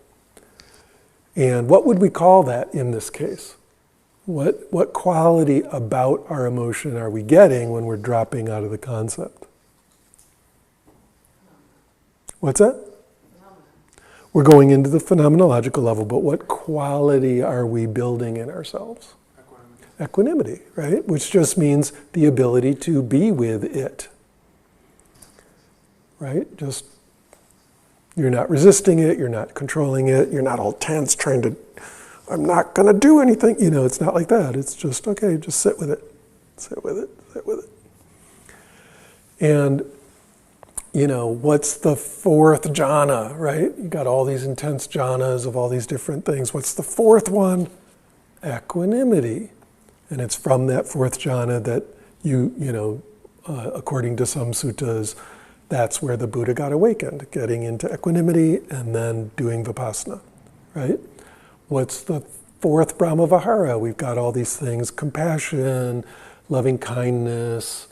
And what would we call that in this case? What quality about our emotion are we getting when we're dropping out of the concept? What's that? we're going into the phenomenological level, but what quality are we building in ourselves? Equanimity, right? Which just means the ability to be with it, right? Just, you're not resisting it, you're not controlling it, you're not all tense trying to, I'm not going to do anything. You know, it's not like that. It's just, okay, just sit with it. Sit with it, sit with it. And, you know, what's the fourth jhana, right? You got all these intense jhanas of all these different things. What's the fourth one? Equanimity. And it's from that fourth jhana that according to some suttas, that's where the Buddha got awakened, getting into equanimity and then doing vipassana, right? What's the fourth Brahmavihara? We've got all these things: compassion, loving kindness,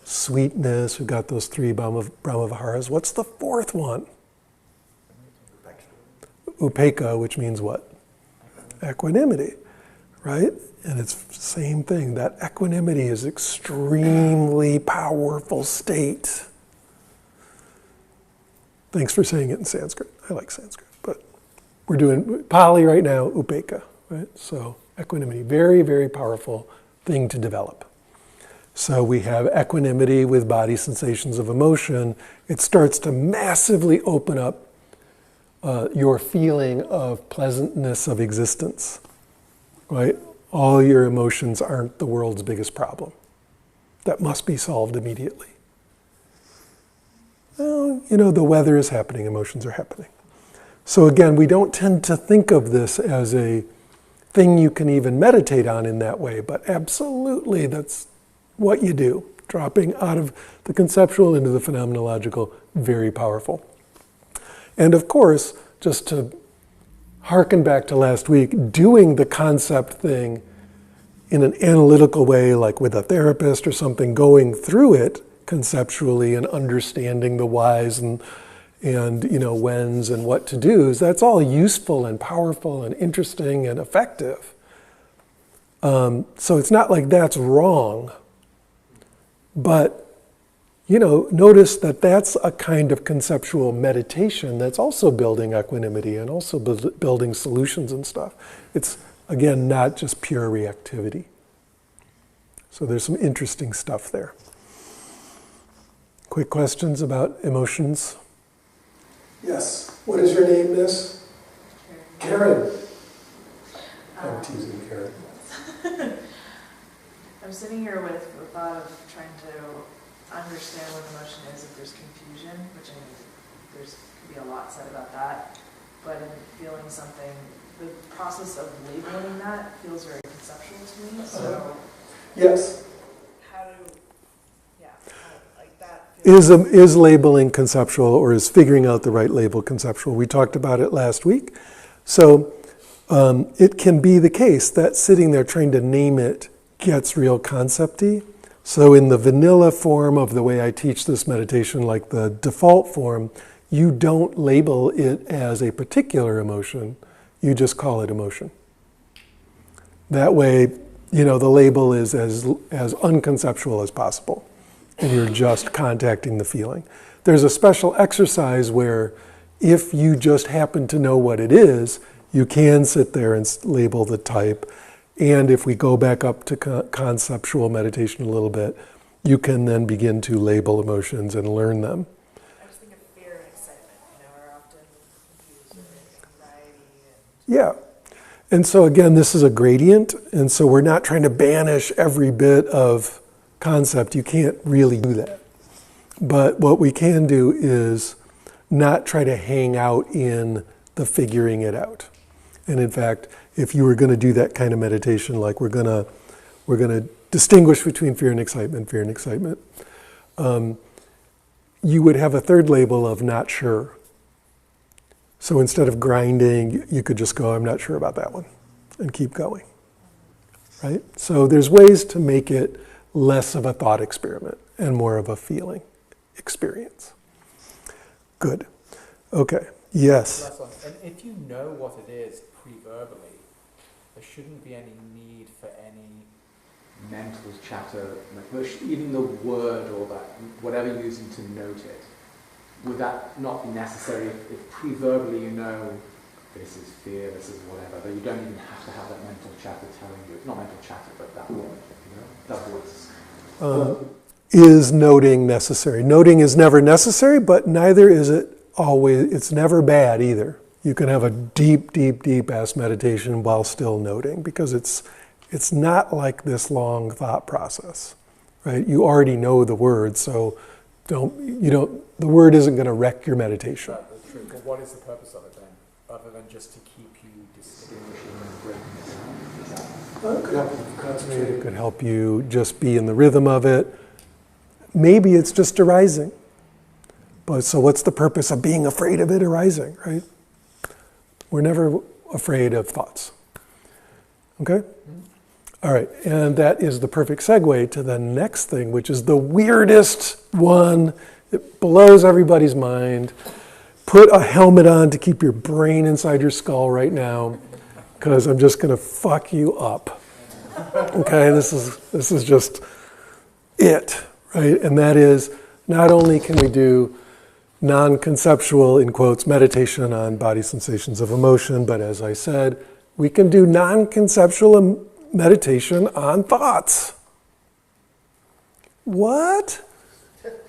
sweetness. We've got those three Brahmaviharas. What's the fourth one? Upekkha, which means what? Equanimity, right? And it's the same thing. That equanimity is extremely powerful state. Thanks for saying it in Sanskrit. I like Sanskrit, but we're doing Pali right now, upekkha, right? So equanimity, very, very powerful thing to develop. So we have equanimity with body sensations of emotion. It starts to massively open up your feeling of pleasantness of existence, right? All your emotions aren't the world's biggest problem. That must be solved immediately. Well, you know, the weather is happening, emotions are happening. So again, we don't tend to think of this as a thing you can even meditate on in that way, but absolutely that's what you do. Dropping out of the conceptual into the phenomenological, very powerful. And of course, just to harken back to last week, doing the concept thing in an analytical way, like with a therapist or something, going through it conceptually and understanding the whys and whens and what to do's, that's all useful and powerful and interesting and effective. So it's not like that's wrong, but notice that that's a kind of conceptual meditation that's also building equanimity and also building solutions and stuff. It's, again, not just pure reactivity. So there's some interesting stuff there. Quick questions about emotions? Yes. What is your name, miss? Karen. I'm teasing Karen. I'm sitting here with the thought of trying to understand what emotion is if there's confusion, which I mean, there's could be a lot said about that, but in feeling something, the process of labeling that feels very conceptual to me, so... Yes. That feels... Is labeling conceptual, or is figuring out the right label conceptual? We talked about it last week. So it can be the case that sitting there trying to name it gets real concept-y. So in the vanilla form of the way I teach this meditation, like the default form, you don't label it as a particular emotion, you just call it emotion. That way, the label is as unconceptual as possible, and you're just contacting the feeling. There's a special exercise where if you just happen to know what it is, you can sit there and label the type. And if we go back up to conceptual meditation a little bit, you can then begin to label emotions and learn them. I just think of fear and excitement, are often confused with anxiety. Yeah. And so again, this is a gradient, and so we're not trying to banish every bit of concept. You can't really do that. But what we can do is not try to hang out in the figuring it out. And in fact, if you were going to do that kind of meditation, like we're going to distinguish between fear and excitement, you would have a third label of not sure. So instead of grinding, you could just go, I'm not sure about that one, and keep going, right? So there's ways to make it less of a thought experiment and more of a feeling experience. Good. Okay. Yes. And if you know what it is pre-verbally, there shouldn't be any need for any mental chatter, even the word or that, whatever you're using to note it. would that not be necessary if pre-verbally you know this is fear, this is whatever, but you don't even have to have that mental chatter telling you, not mental chatter, but that word, that voice. Is noting necessary? Noting is never necessary, but neither is it always, it's never bad either. You can have a deep, deep, deep ass meditation while still noting, because it's not like this long thought process, right? You already know the word, so the word isn't going to wreck your meditation. That's true. But what is the purpose of it then, other than just to keep you distinguishing and breaking it down? It could help you just be in the rhythm of it. Maybe it's just arising. But so what's the purpose of being afraid of it arising, right? We're never afraid of thoughts. Okay? All right, and that is the perfect segue to the next thing, which is the weirdest one. It blows everybody's mind. Put a helmet on to keep your brain inside your skull right now, because I'm just going to fuck you up. Okay, this is just it, right? And that is, not only can we do non-conceptual, in quotes, meditation on body sensations of emotion, but as I said, we can do non-conceptual meditation on thoughts. What?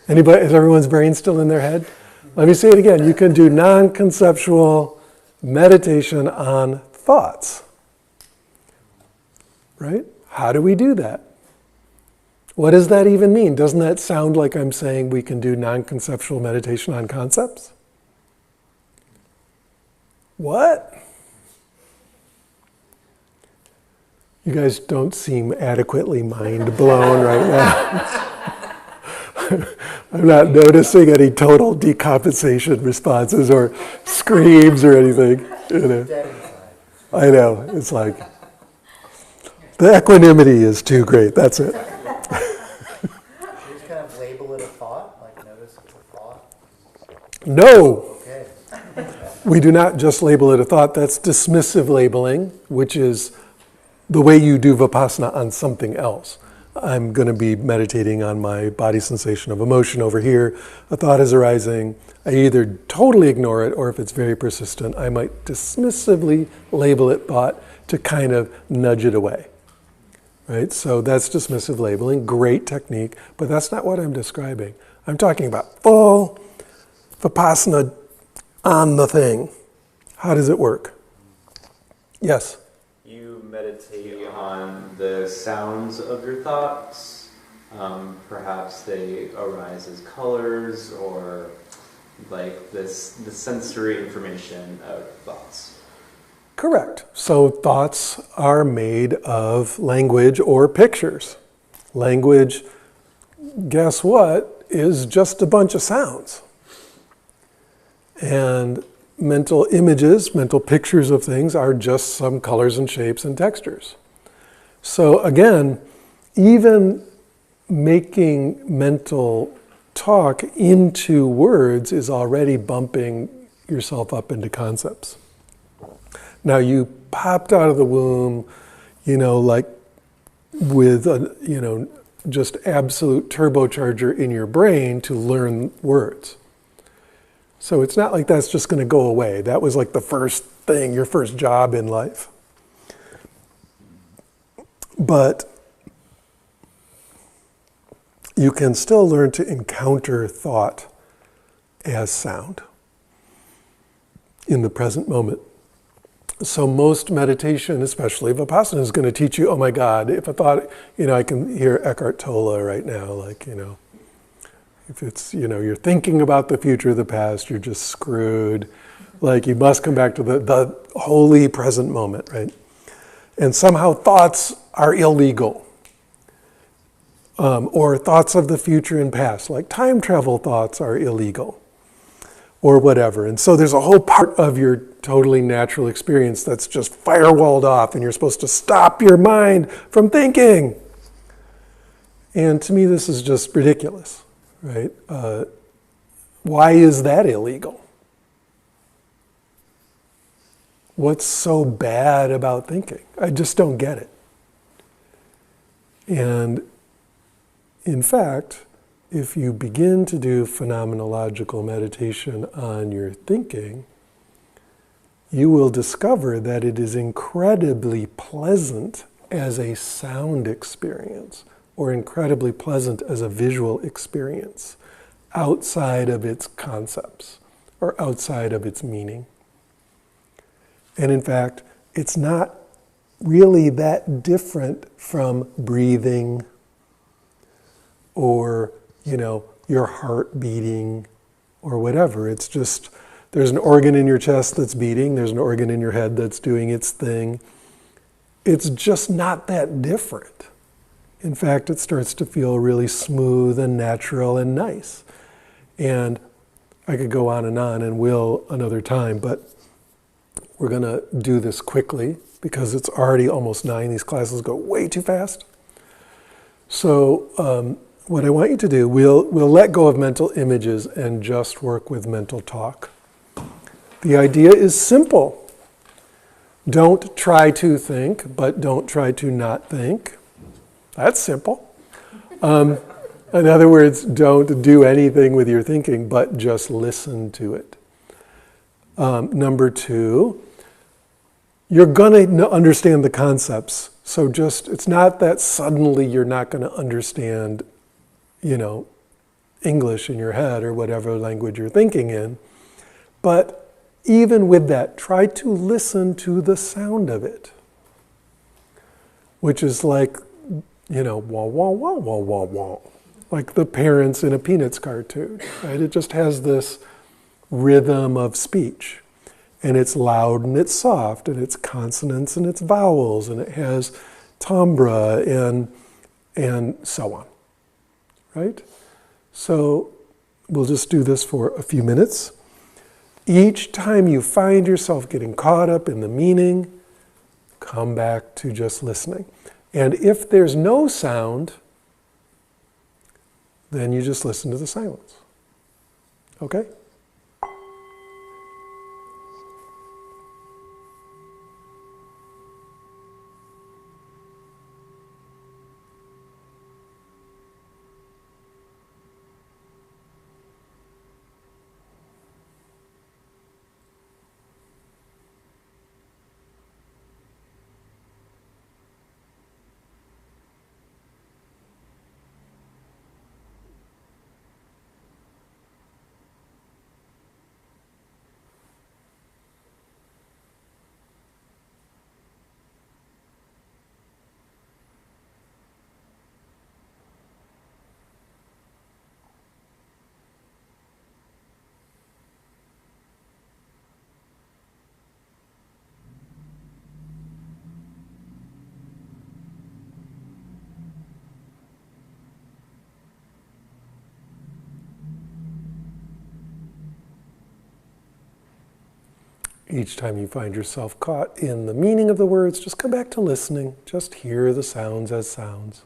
Anybody, is everyone's brain still in their head? Let me say it again. You can do non-conceptual meditation on thoughts. Right? How do we do that? What does that even mean? Doesn't that sound like I'm saying we can do non-conceptual meditation on concepts? What? You guys don't seem adequately mind blown right now. I'm not noticing any total decompensation responses or screams or anything. You know. I know. It's like, the equanimity is too great. That's it. You just kind of label it a thought, like notice it's a thought? No. Okay. We do not just label it a thought. That's dismissive labeling, which is the way you do vipassana on something else. I'm going to be meditating on my body sensation of emotion over here. A thought is arising. I either totally ignore it, or if it's very persistent, I might dismissively label it thought to kind of nudge it away. Right? So that's dismissive labeling, great technique, but that's not what I'm describing. I'm talking about full vipassana on the thing. How does it work? Yes? You meditate on the sounds of your thoughts. Perhaps they arise as colors or like the sensory information of thoughts. Correct. So thoughts are made of language or pictures. Language, guess what, is just a bunch of sounds. And mental images, mental pictures of things are just some colors and shapes and textures. So again, even making mental talk into words is already bumping yourself up into concepts. Now you popped out of the womb, like with a, just absolute turbocharger in your brain to learn words. So it's not like that's just going to go away. That was like the first thing, your first job in life. But you can still learn to encounter thought as sound in the present moment. So most meditation, especially Vipassana, is going to teach you, oh my God, if I thought, I can hear Eckhart Tolle right now, if it's, you're thinking about the future or the past, you're just screwed. Like you must come back to the holy present moment, right? And somehow thoughts are illegal. Or thoughts of the future and past, like time travel thoughts are illegal. Or whatever. And so there's a whole part of your totally natural experience that's just firewalled off, and you're supposed to stop your mind from thinking. And to me, this is just ridiculous, right? Why is that illegal? What's so bad about thinking? I just don't get it. And in fact, if you begin to do phenomenological meditation on your thinking, you will discover that it is incredibly pleasant as a sound experience, or incredibly pleasant as a visual experience, outside of its concepts, or outside of its meaning. And in fact, it's not really that different from breathing, or, your heart beating, or whatever. It's just, there's an organ in your chest that's beating, there's an organ in your head that's doing its thing. It's just not that different. In fact, it starts to feel really smooth and natural and nice. And I could go on and will another time, but we're going to do this quickly because it's already almost 9. These classes go way too fast. So what I want you to do, we'll let go of mental images and just work with mental talk. The idea is simple. Don't try to think, but don't try to not think. That's simple. In other words, don't do anything with your thinking, but just listen to it. Number 2, you're going to understand the concepts. So it's not that suddenly you're not going to understand, English in your head or whatever language you're thinking in. But even with that, try to listen to the sound of it, which is like, wah, wah, wah, wah, wah, wah, like the parents in a Peanuts cartoon, right? It just has this rhythm of speech. And it's loud and it's soft and it's consonants and it's vowels and it has timbre and so on, right? So we'll just do this for a few minutes. Each time you find yourself getting caught up in the meaning, come back to just listening. And if there's no sound, then you just listen to the silence. Okay? Each time you find yourself caught in the meaning of the words, just come back to listening. Just hear the sounds as sounds.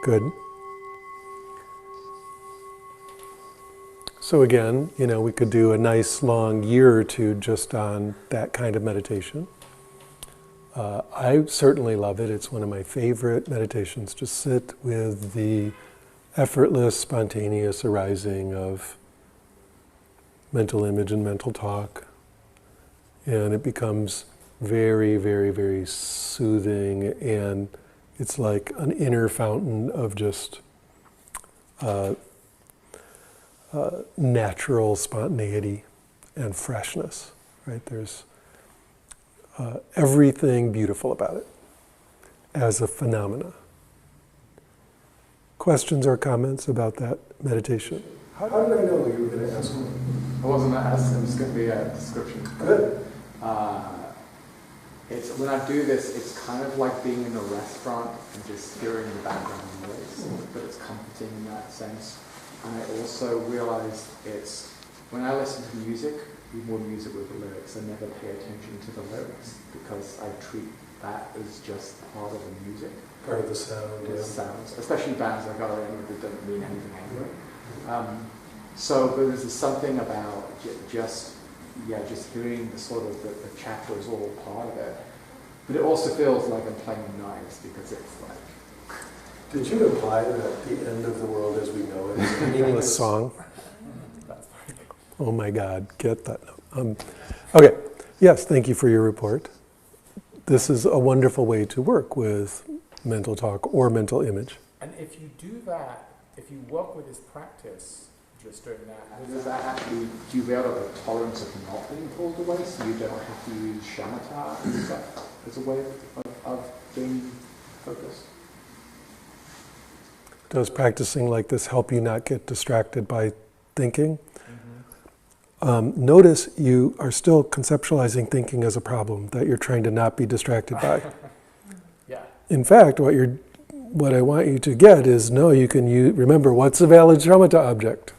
Good. So again, we could do a nice long year or two just on that kind of meditation. I certainly love it. It's one of my favorite meditations, to sit with the effortless, spontaneous arising of mental image and mental talk. And it becomes very, very, very soothing, and it's like an inner fountain of just natural spontaneity and freshness, right? There's everything beautiful about it as a phenomena. Questions or comments about that meditation? How did I know you were going to ask one? I wasn't asking, it was going to be a description. Good. When I do this, it's kind of like being in a restaurant and just hearing the background noise, but it's comforting in that sense. And I also realized when I listen to music, more music with the lyrics, I never pay attention to the lyrics because I treat that as just part of the music. Part of the sound, The sounds, especially bands like R&B that don't mean anything anyway. But there's something about just hearing the sort of the chapter is all part of it. But it also feels like I'm playing nice because it's like. Did you imply that the end of the world as we know it is a Meaningless song. Oh my God, get that note. Okay, yes, thank you for your report. This is a wonderful way to work with mental talk or mental image. And if you do that, if you work with this practice, just doing that. Does that actually, do you build up a tolerance of not being pulled away so you don't have to use shamatha and stuff as a way of being focused? Does practicing like this help you not get distracted by thinking? Notice you are still conceptualizing thinking as a problem that you're trying to not be distracted by. Yeah. In fact, what I want you to get is, you can remember what's a valid shamatha object?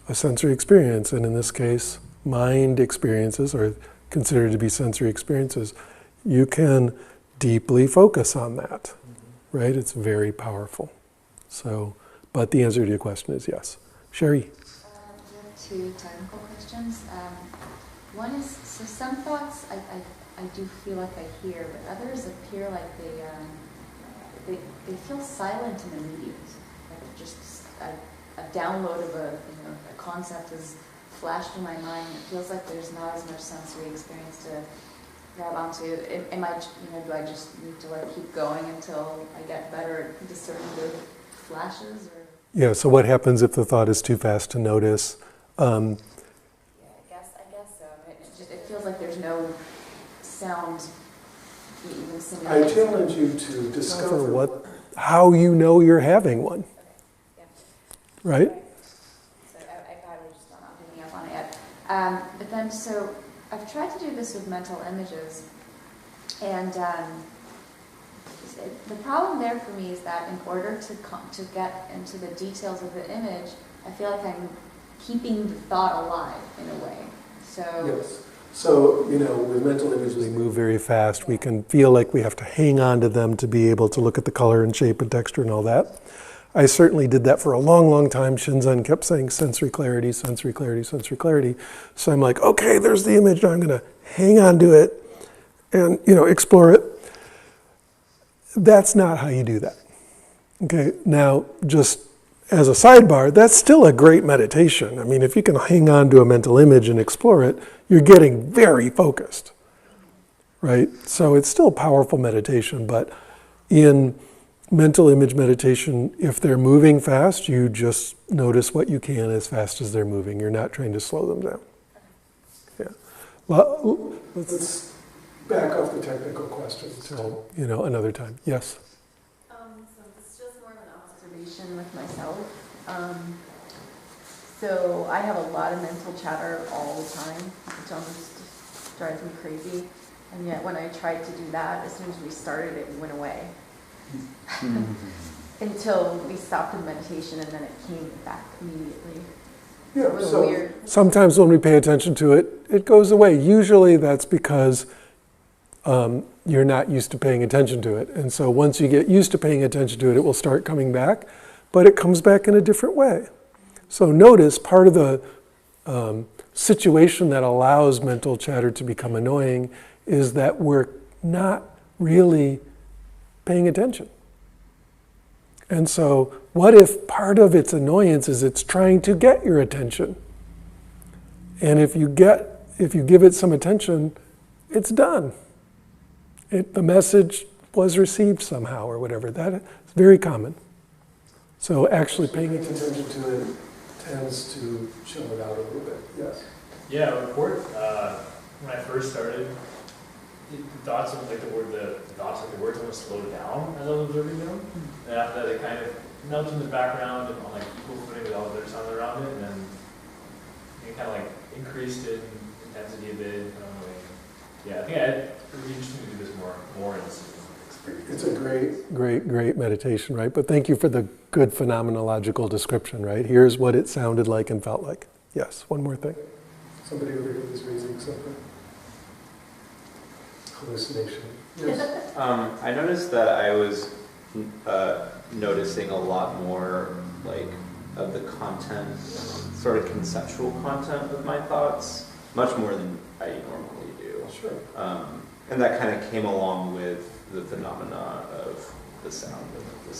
A sensory experience, and in this case, mind experiences are considered to be sensory experiences. You can deeply focus on that, right? It's very powerful. So, but the answer to your question is yes. Sherry? We have two technical questions. One is, so some thoughts I do feel like I hear, but others appear like they feel silent and immediate. Like just a download of a concept is flashed in my mind. It feels like there's not as much sensory experience to grab onto. Am I, do I just need to keep going until I get better at discerning the flashes? Or? Yeah, so what happens if the thought is too fast to notice? Yeah, I guess so. It feels like there's no sound even simulated. I challenge you to discover how you know you're having one. Okay. Yeah. Right? So I probably just not picking up on it yet. But then, so I've tried to do this with mental images, and the problem there for me is that in order to get into the details of the image, I feel like I'm keeping the thought alive in a way. So Yes. So, with mental images, They move very fast. We can feel like we have to hang on to them to be able to look at the color and shape and texture and all that. I certainly did that for a long, long time. Shinzen kept saying sensory clarity, sensory clarity, sensory clarity. So I'm like, okay, there's the image. Now I'm going to hang on to it and, explore it. That's not how you do that. Okay, now just as a sidebar, that's still a great meditation. I mean, if you can hang on to a mental image and explore it, you're getting very focused, right? So it's still powerful meditation, but in mental image meditation, if they're moving fast, you just notice what you can as fast as they're moving. You're not trying to slow them down. Yeah. Well, let's back off the technical questions. till, another time. Yes? So this is just more of an observation with myself. So I have a lot of mental chatter all the time, which almost drives me crazy. And yet when I tried to do that, as soon as we started, it went away. Until we stopped in meditation, and then it came back immediately. Yeah, It was so weird. Sometimes when we pay attention to it, it goes away. Usually that's because you're not used to paying attention to it. And so once you get used to paying attention to it, it will start coming back, but it comes back in a different way. So notice part of the situation that allows mental chatter to become annoying is that we're not really paying attention. And so, what if part of its annoyance is it's trying to get your attention? And if you give it some attention, it's done. The message was received somehow or whatever. That is very common. So actually paying attention to it tends to chill it out a little bit. Yes. Yeah, a report. When I first started, the thoughts of like the words almost slowed down as I was observing them. And after that, they kind of melted in the background and on like equal footing with all the other sounds around it, and then it kind of like increased in intensity a bit. Yeah, I think it would be interesting to do this more in this experience. It's a great meditation, right? But thank you for the good phenomenological description, right? Here's what it sounded like and felt like. Yes, one more thing. Somebody over here was raising something. Hallucination. Yes. I noticed that I was noticing a lot more like of the content, sort of conceptual content of my thoughts, much more than I normally do. Sure. And that kind of came along with the phenomena of the sound of your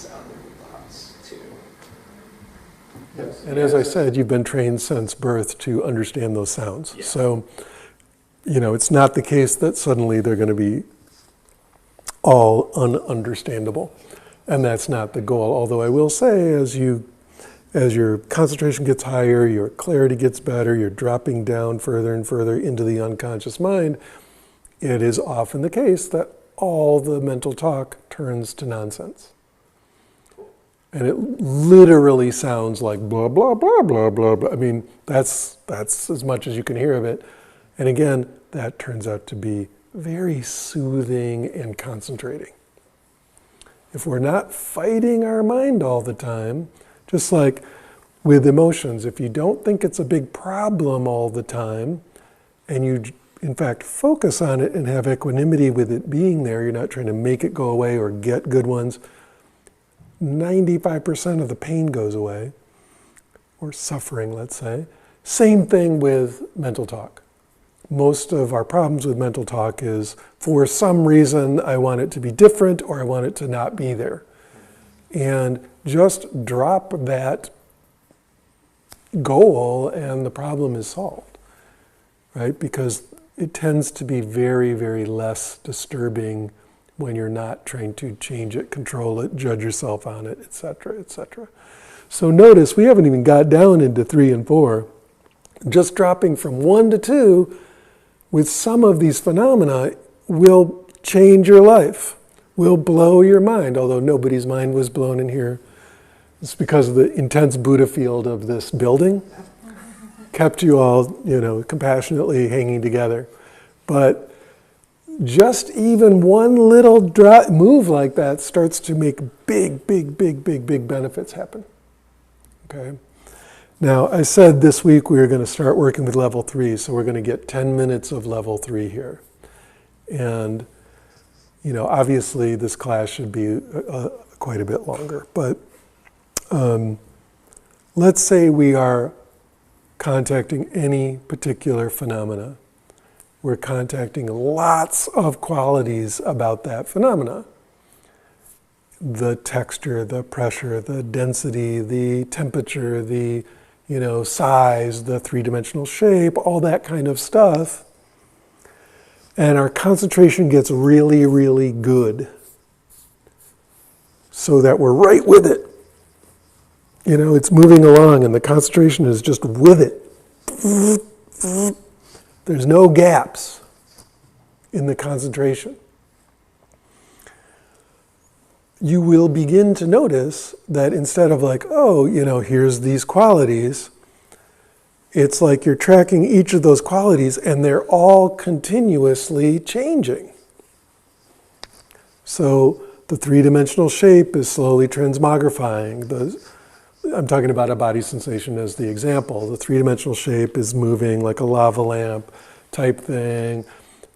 thoughts too. Yes. And as I said, you've been trained since birth to understand those sounds. Yeah. So, it's not the case that suddenly they're going to be all ununderstandable. And that's not the goal. Although I will say, as your concentration gets higher, your clarity gets better, you're dropping down further and further into the unconscious mind, it is often the case that all the mental talk turns to nonsense. And it literally sounds like blah, blah, blah, blah, blah, blah. I mean, that's as much as you can hear of it. And again, that turns out to be very soothing and concentrating. If we're not fighting our mind all the time, just like with emotions, if you don't think it's a big problem all the time, and you in fact focus on it and have equanimity with it being there, you're not trying to make it go away or get good ones, 95% of the pain goes away, or suffering, let's say. Same thing with mental talk. Most of our problems with mental talk is, for some reason, I want it to be different or I want it to not be there. And just drop that goal and the problem is solved, right? Because it tends to be very, very less disturbing when you're not trying to change it, control it, judge yourself on it, etc., etc. So notice, we haven't even got down into 3 and 4. Just dropping from 1 to 2 with some of these phenomena will change your life, will blow your mind, although nobody's mind was blown in here. It's because of the intense Buddha field of this building. Kept you all, compassionately hanging together. But just even one little move like that starts to make big benefits happen. Okay? Now, I said this week we were going to start working with level 3, so we're going to get 10 minutes of level 3 here. And, obviously this class should be quite a bit longer. But let's say we are contacting any particular phenomena. We're contacting lots of qualities about that phenomena. The texture, the pressure, the density, the temperature, the size, the three-dimensional shape, all that kind of stuff. And our concentration gets really, really good so that we're right with it. It's moving along and the concentration is just with it. There's no gaps in the concentration. You will begin to notice that instead of like, here's these qualities, it's like you're tracking each of those qualities and they're all continuously changing. So the three-dimensional shape is slowly transmogrifying. I'm talking about a body sensation as the example. The three-dimensional shape is moving like a lava lamp type thing.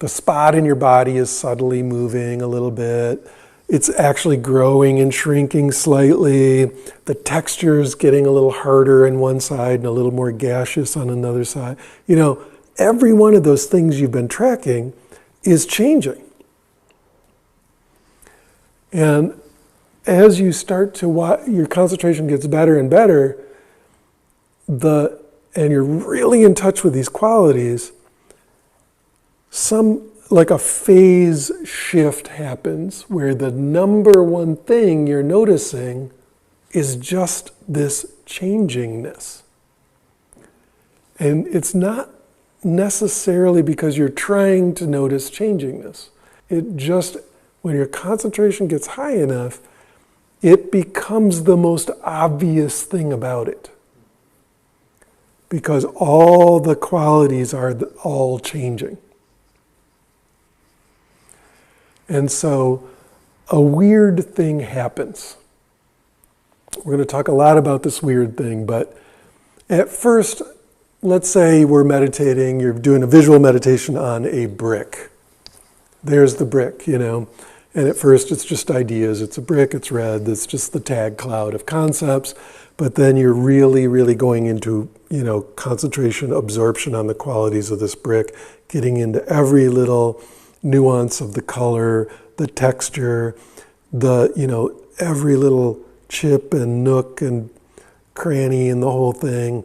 The spot in your body is subtly moving a little bit. it's actually growing and shrinking slightly. The texture's getting a little harder on one side and a little more gaseous on another side. You know, every one of those things you've been tracking is changing. And as you start to watch, your concentration gets better and better, and you're really in touch with these qualities, like a phase shift happens where the number one thing you're noticing is just this changingness. And it's not necessarily because you're trying to notice changingness. It just, when your concentration gets high enough, it becomes the most obvious thing about it. Because all the qualities are all changing. And so a weird thing happens. We're going to talk a lot about this weird thing, but at first, let's say we're meditating, you're doing a visual meditation on a brick. There's the brick, you know, and at first it's just ideas. It's a brick, it's red, it's just the tag cloud of concepts, but then you're really, really going into, you know, concentration, absorption on the qualities of this brick, getting into every little nuance of the color, the texture, every little chip and nook and cranny in the whole thing,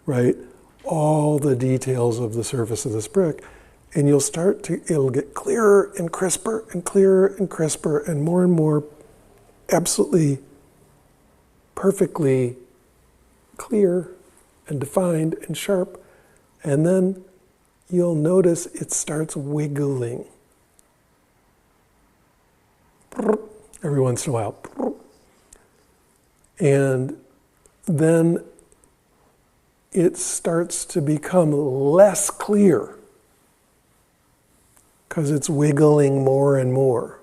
right? All the details of the surface of this brick. And it'll get clearer and crisper and clearer and crisper and more absolutely perfectly clear and defined and sharp. And then you'll notice it starts wiggling. Every once in a while. And then it starts to become less clear because it's wiggling more and more.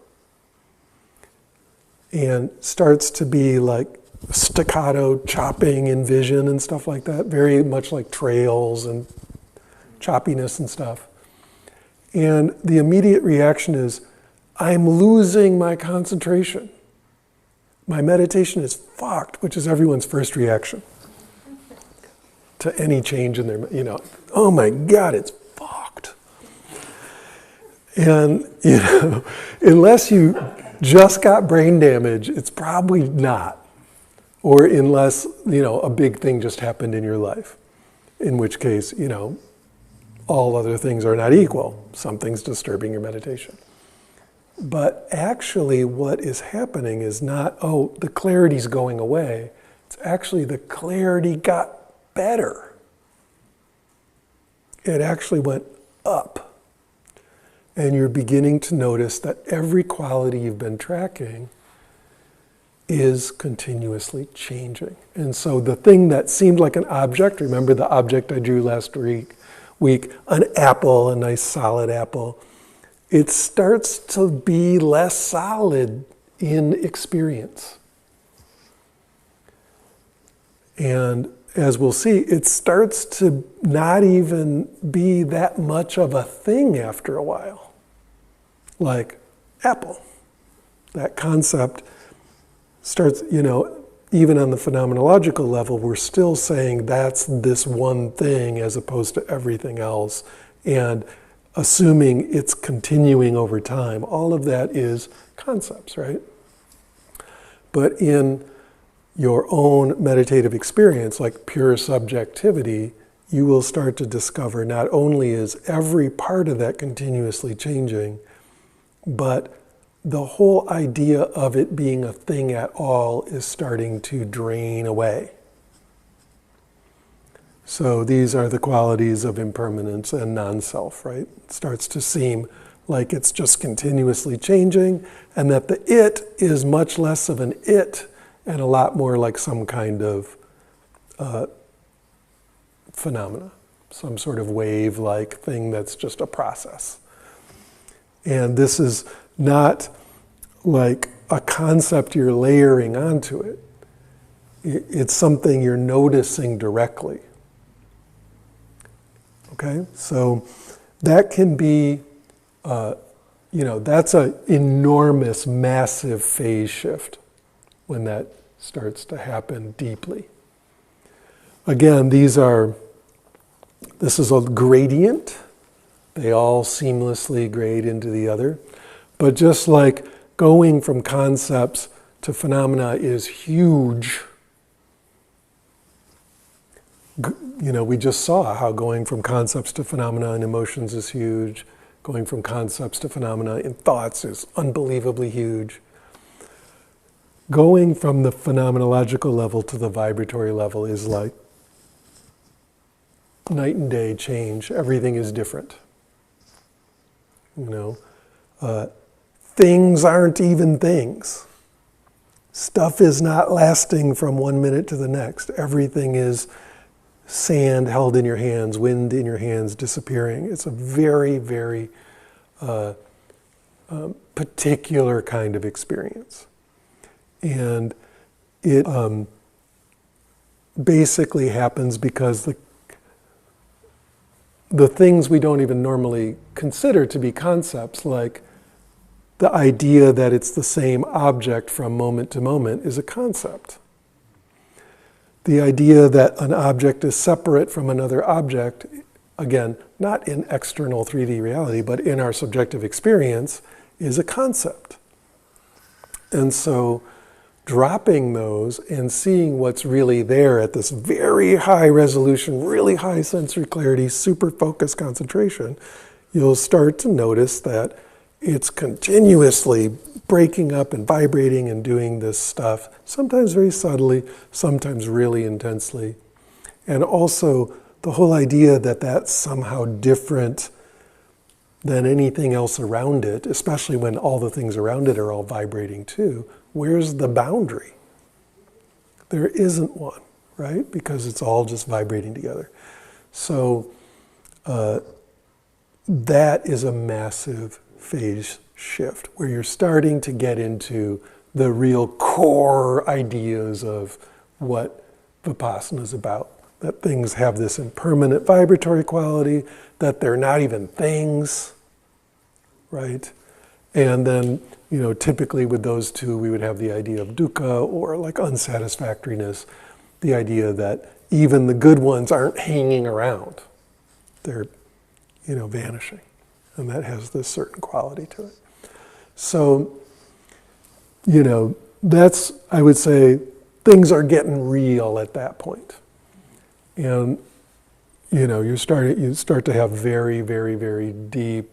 And starts to be like staccato chopping in vision and stuff like that, very much like trails and choppiness and stuff. And the immediate reaction is, I'm losing my concentration. My meditation is fucked, which is everyone's first reaction to any change in their, oh my God, it's fucked. And, unless you just got brain damage, it's probably not. Or unless, a big thing just happened in your life, in which case, all other things are not equal. Something's disturbing your meditation. But actually what is happening is not, the clarity's going away. It's actually the clarity got better. It actually went up. And you're beginning to notice that every quality you've been tracking is continuously changing. And so the thing that seemed like an object, remember the object I drew last week, an apple, a nice solid apple, it starts to be less solid in experience. And as we'll see, it starts to not even be that much of a thing after a while. Like apple. That concept starts, even on the phenomenological level, we're still saying that's this one thing as opposed to everything else. And assuming it's continuing over time. All of that is concepts, right? But in your own meditative experience, like pure subjectivity, you will start to discover not only is every part of that continuously changing, but the whole idea of it being a thing at all is starting to drain away. So these are the qualities of impermanence and non-self, right? It starts to seem like it's just continuously changing, and that the it is much less of an it and a lot more like some kind of phenomena, some sort of wave-like thing that's just a process. And this is not like a concept you're layering onto it. It's something you're noticing directly. Okay, so that can be, that's an enormous, massive phase shift when that starts to happen deeply. Again, this is a gradient. They all seamlessly grade into the other. But just like going from concepts to phenomena is huge, we just saw how going from concepts to phenomena in emotions is huge. Going from concepts to phenomena in thoughts is unbelievably huge. Going from the phenomenological level to the vibratory level is like night and day change. Everything is different. Things aren't even things. Stuff is not lasting from 1 minute to the next. Everything is sand held in your hands, wind in your hands, disappearing. It's a very, very particular kind of experience. And it basically happens because the things we don't even normally consider to be concepts, like the idea that it's the same object from moment to moment, is a concept. The idea that an object is separate from another object, again, not in external 3D reality, but in our subjective experience, is a concept. And so dropping those and seeing what's really there at this very high resolution, really high sensory clarity, super focused concentration, you'll start to notice that it's continuously breaking up and vibrating and doing this stuff, sometimes very subtly, sometimes really intensely. And also the whole idea that that's somehow different than anything else around it, especially when all the things around it are all vibrating too. Where's the boundary? There isn't one, right? Because it's all just vibrating together. So that is a massive phase shift where you're starting to get into the real core ideas of what Vipassana is about. That things have this impermanent vibratory quality, that they're not even things, right? And then, typically with those two, we would have the idea of dukkha, or like unsatisfactoriness, the idea that even the good ones aren't hanging around. They're, vanishing. And that has this certain quality to it. So, that's, I would say, things are getting real at that point. And, you start to have very, very, very deep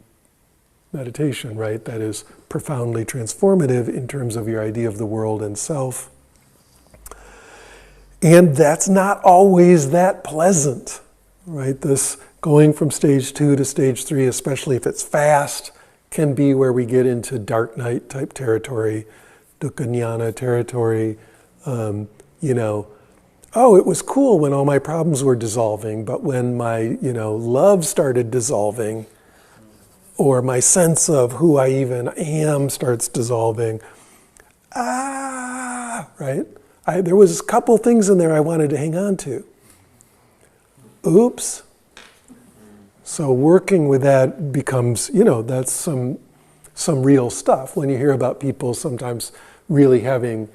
meditation, right? That is profoundly transformative in terms of your idea of the world and self. And that's not always that pleasant, right? This going from stage 2 to stage 3, especially if it's fast, can be where we get into dark night type territory, dukkha jnana territory. It was cool when all my problems were dissolving, but when my, love started dissolving, or my sense of who I even am starts dissolving, right? There was a couple things in there I wanted to hang on to. Oops. So working with that becomes, that's some real stuff. When you hear about people sometimes really having,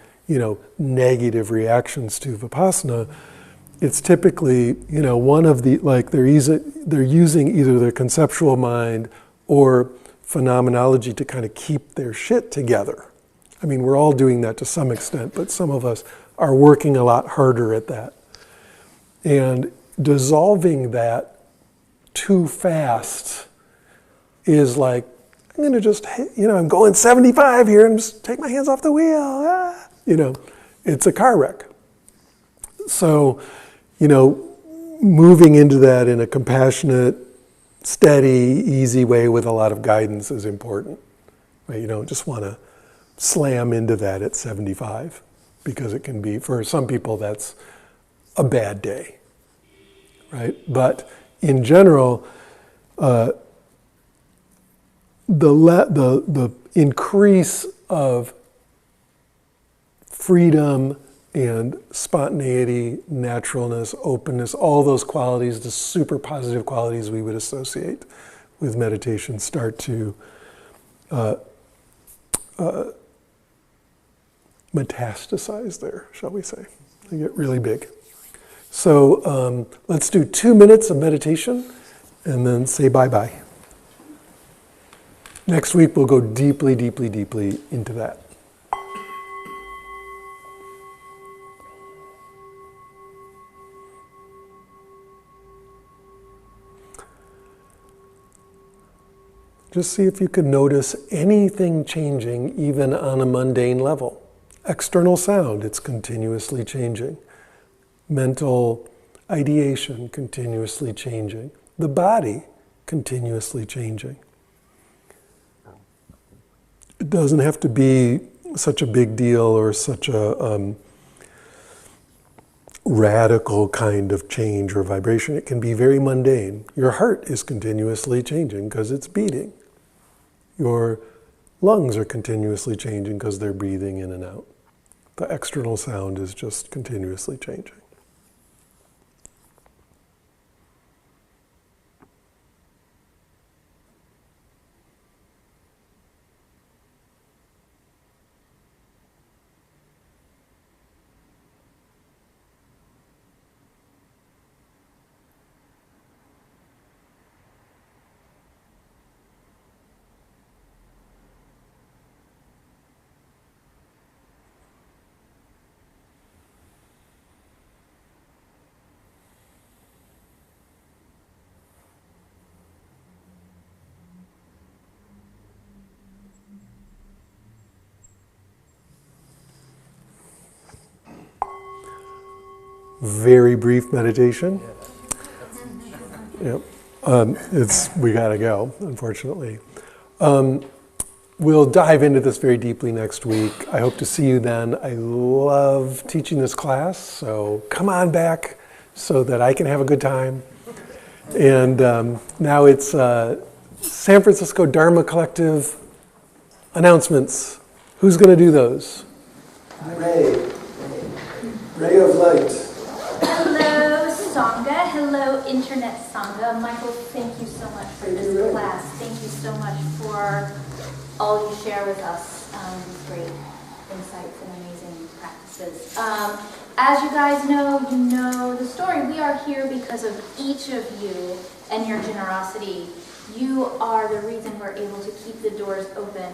negative reactions to Vipassana, it's typically, one of the, they're using either their conceptual mind or phenomenology to kind of keep their shit together. I mean, we're all doing that to some extent, but some of us are working a lot harder at that. And dissolving that too fast is like, I'm going to just, I'm going 75 here and just take my hands off the wheel. It's a car wreck. So, moving into that in a compassionate, steady, easy way with a lot of guidance is important. Right? You don't just want to slam into that at 75, because it can be, for some people, that's a bad day. Right? But in general, the increase of freedom and spontaneity, naturalness, openness, all those qualities, the super positive qualities we would associate with meditation, start to metastasize there, shall we say. They get really big. So let's do 2 minutes of meditation and then say bye-bye. Next week we'll go deeply, deeply, deeply into that. Just see if you can notice anything changing even on a mundane level. External sound, it's continuously changing. Mental ideation, continuously changing. The body, continuously changing. It doesn't have to be such a big deal or such a radical kind of change or vibration. It can be very mundane. Your heart is continuously changing because it's beating. Your lungs are continuously changing because they're breathing in and out. The external sound is just continuously changing. Very brief meditation. Yep. We gotta go, unfortunately. We'll dive into this very deeply next week. I hope to see you then. I love teaching this class, so come on back so that I can have a good time. And now it's San Francisco Dharma Collective announcements. Who's going to do those? Ray of light. Hello, Sangha. Hello, Internet Sangha. Michael, thank you so much for this class. Thank you so much for all you share with us. These great insights and amazing practices. As you guys know, you know the story. We are here because of each of you and your generosity. You are the reason we're able to keep the doors open.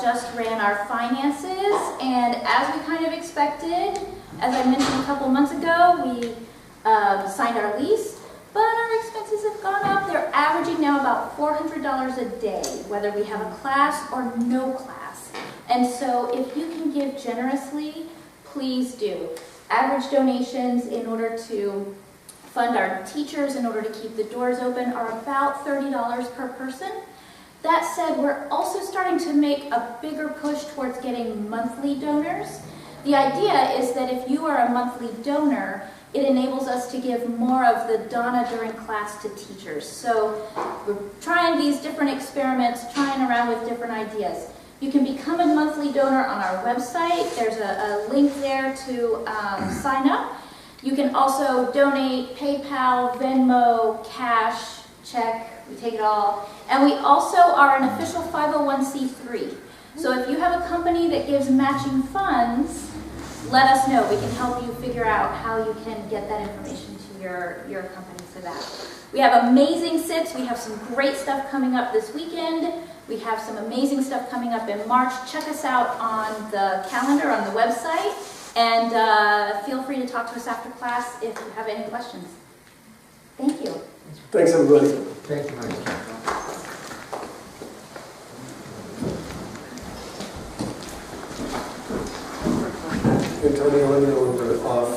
Just ran our finances, and as we kind of expected, as I mentioned a couple months ago, we signed our lease, but our expenses have gone up. They're averaging now about $400 a day, whether we have a class or no class. And so if you can give generously, please do. Average donations in order to fund our teachers, in order to keep the doors open, are about $30 per person. That said, we're also starting to make a bigger push towards getting monthly donors. The idea is that if you are a monthly donor, it enables us to give more of the dana during class to teachers. So we're trying these different experiments, trying around with different ideas. You can become a monthly donor on our website. There's a link there to sign up. You can also donate PayPal, Venmo, cash, check, we take it all. And we also are an official 501c3. So if you have a company that gives matching funds, let us know. We can help you figure out how you can get that information to your company for that. We have amazing sits. We have some great stuff coming up this weekend. We have some amazing stuff coming up in March. Check us out on the calendar on the website. And feel free to talk to us after class if you have any questions. Thank you. Thanks, everybody. Thank you very much. Antonio, let me know when we're off.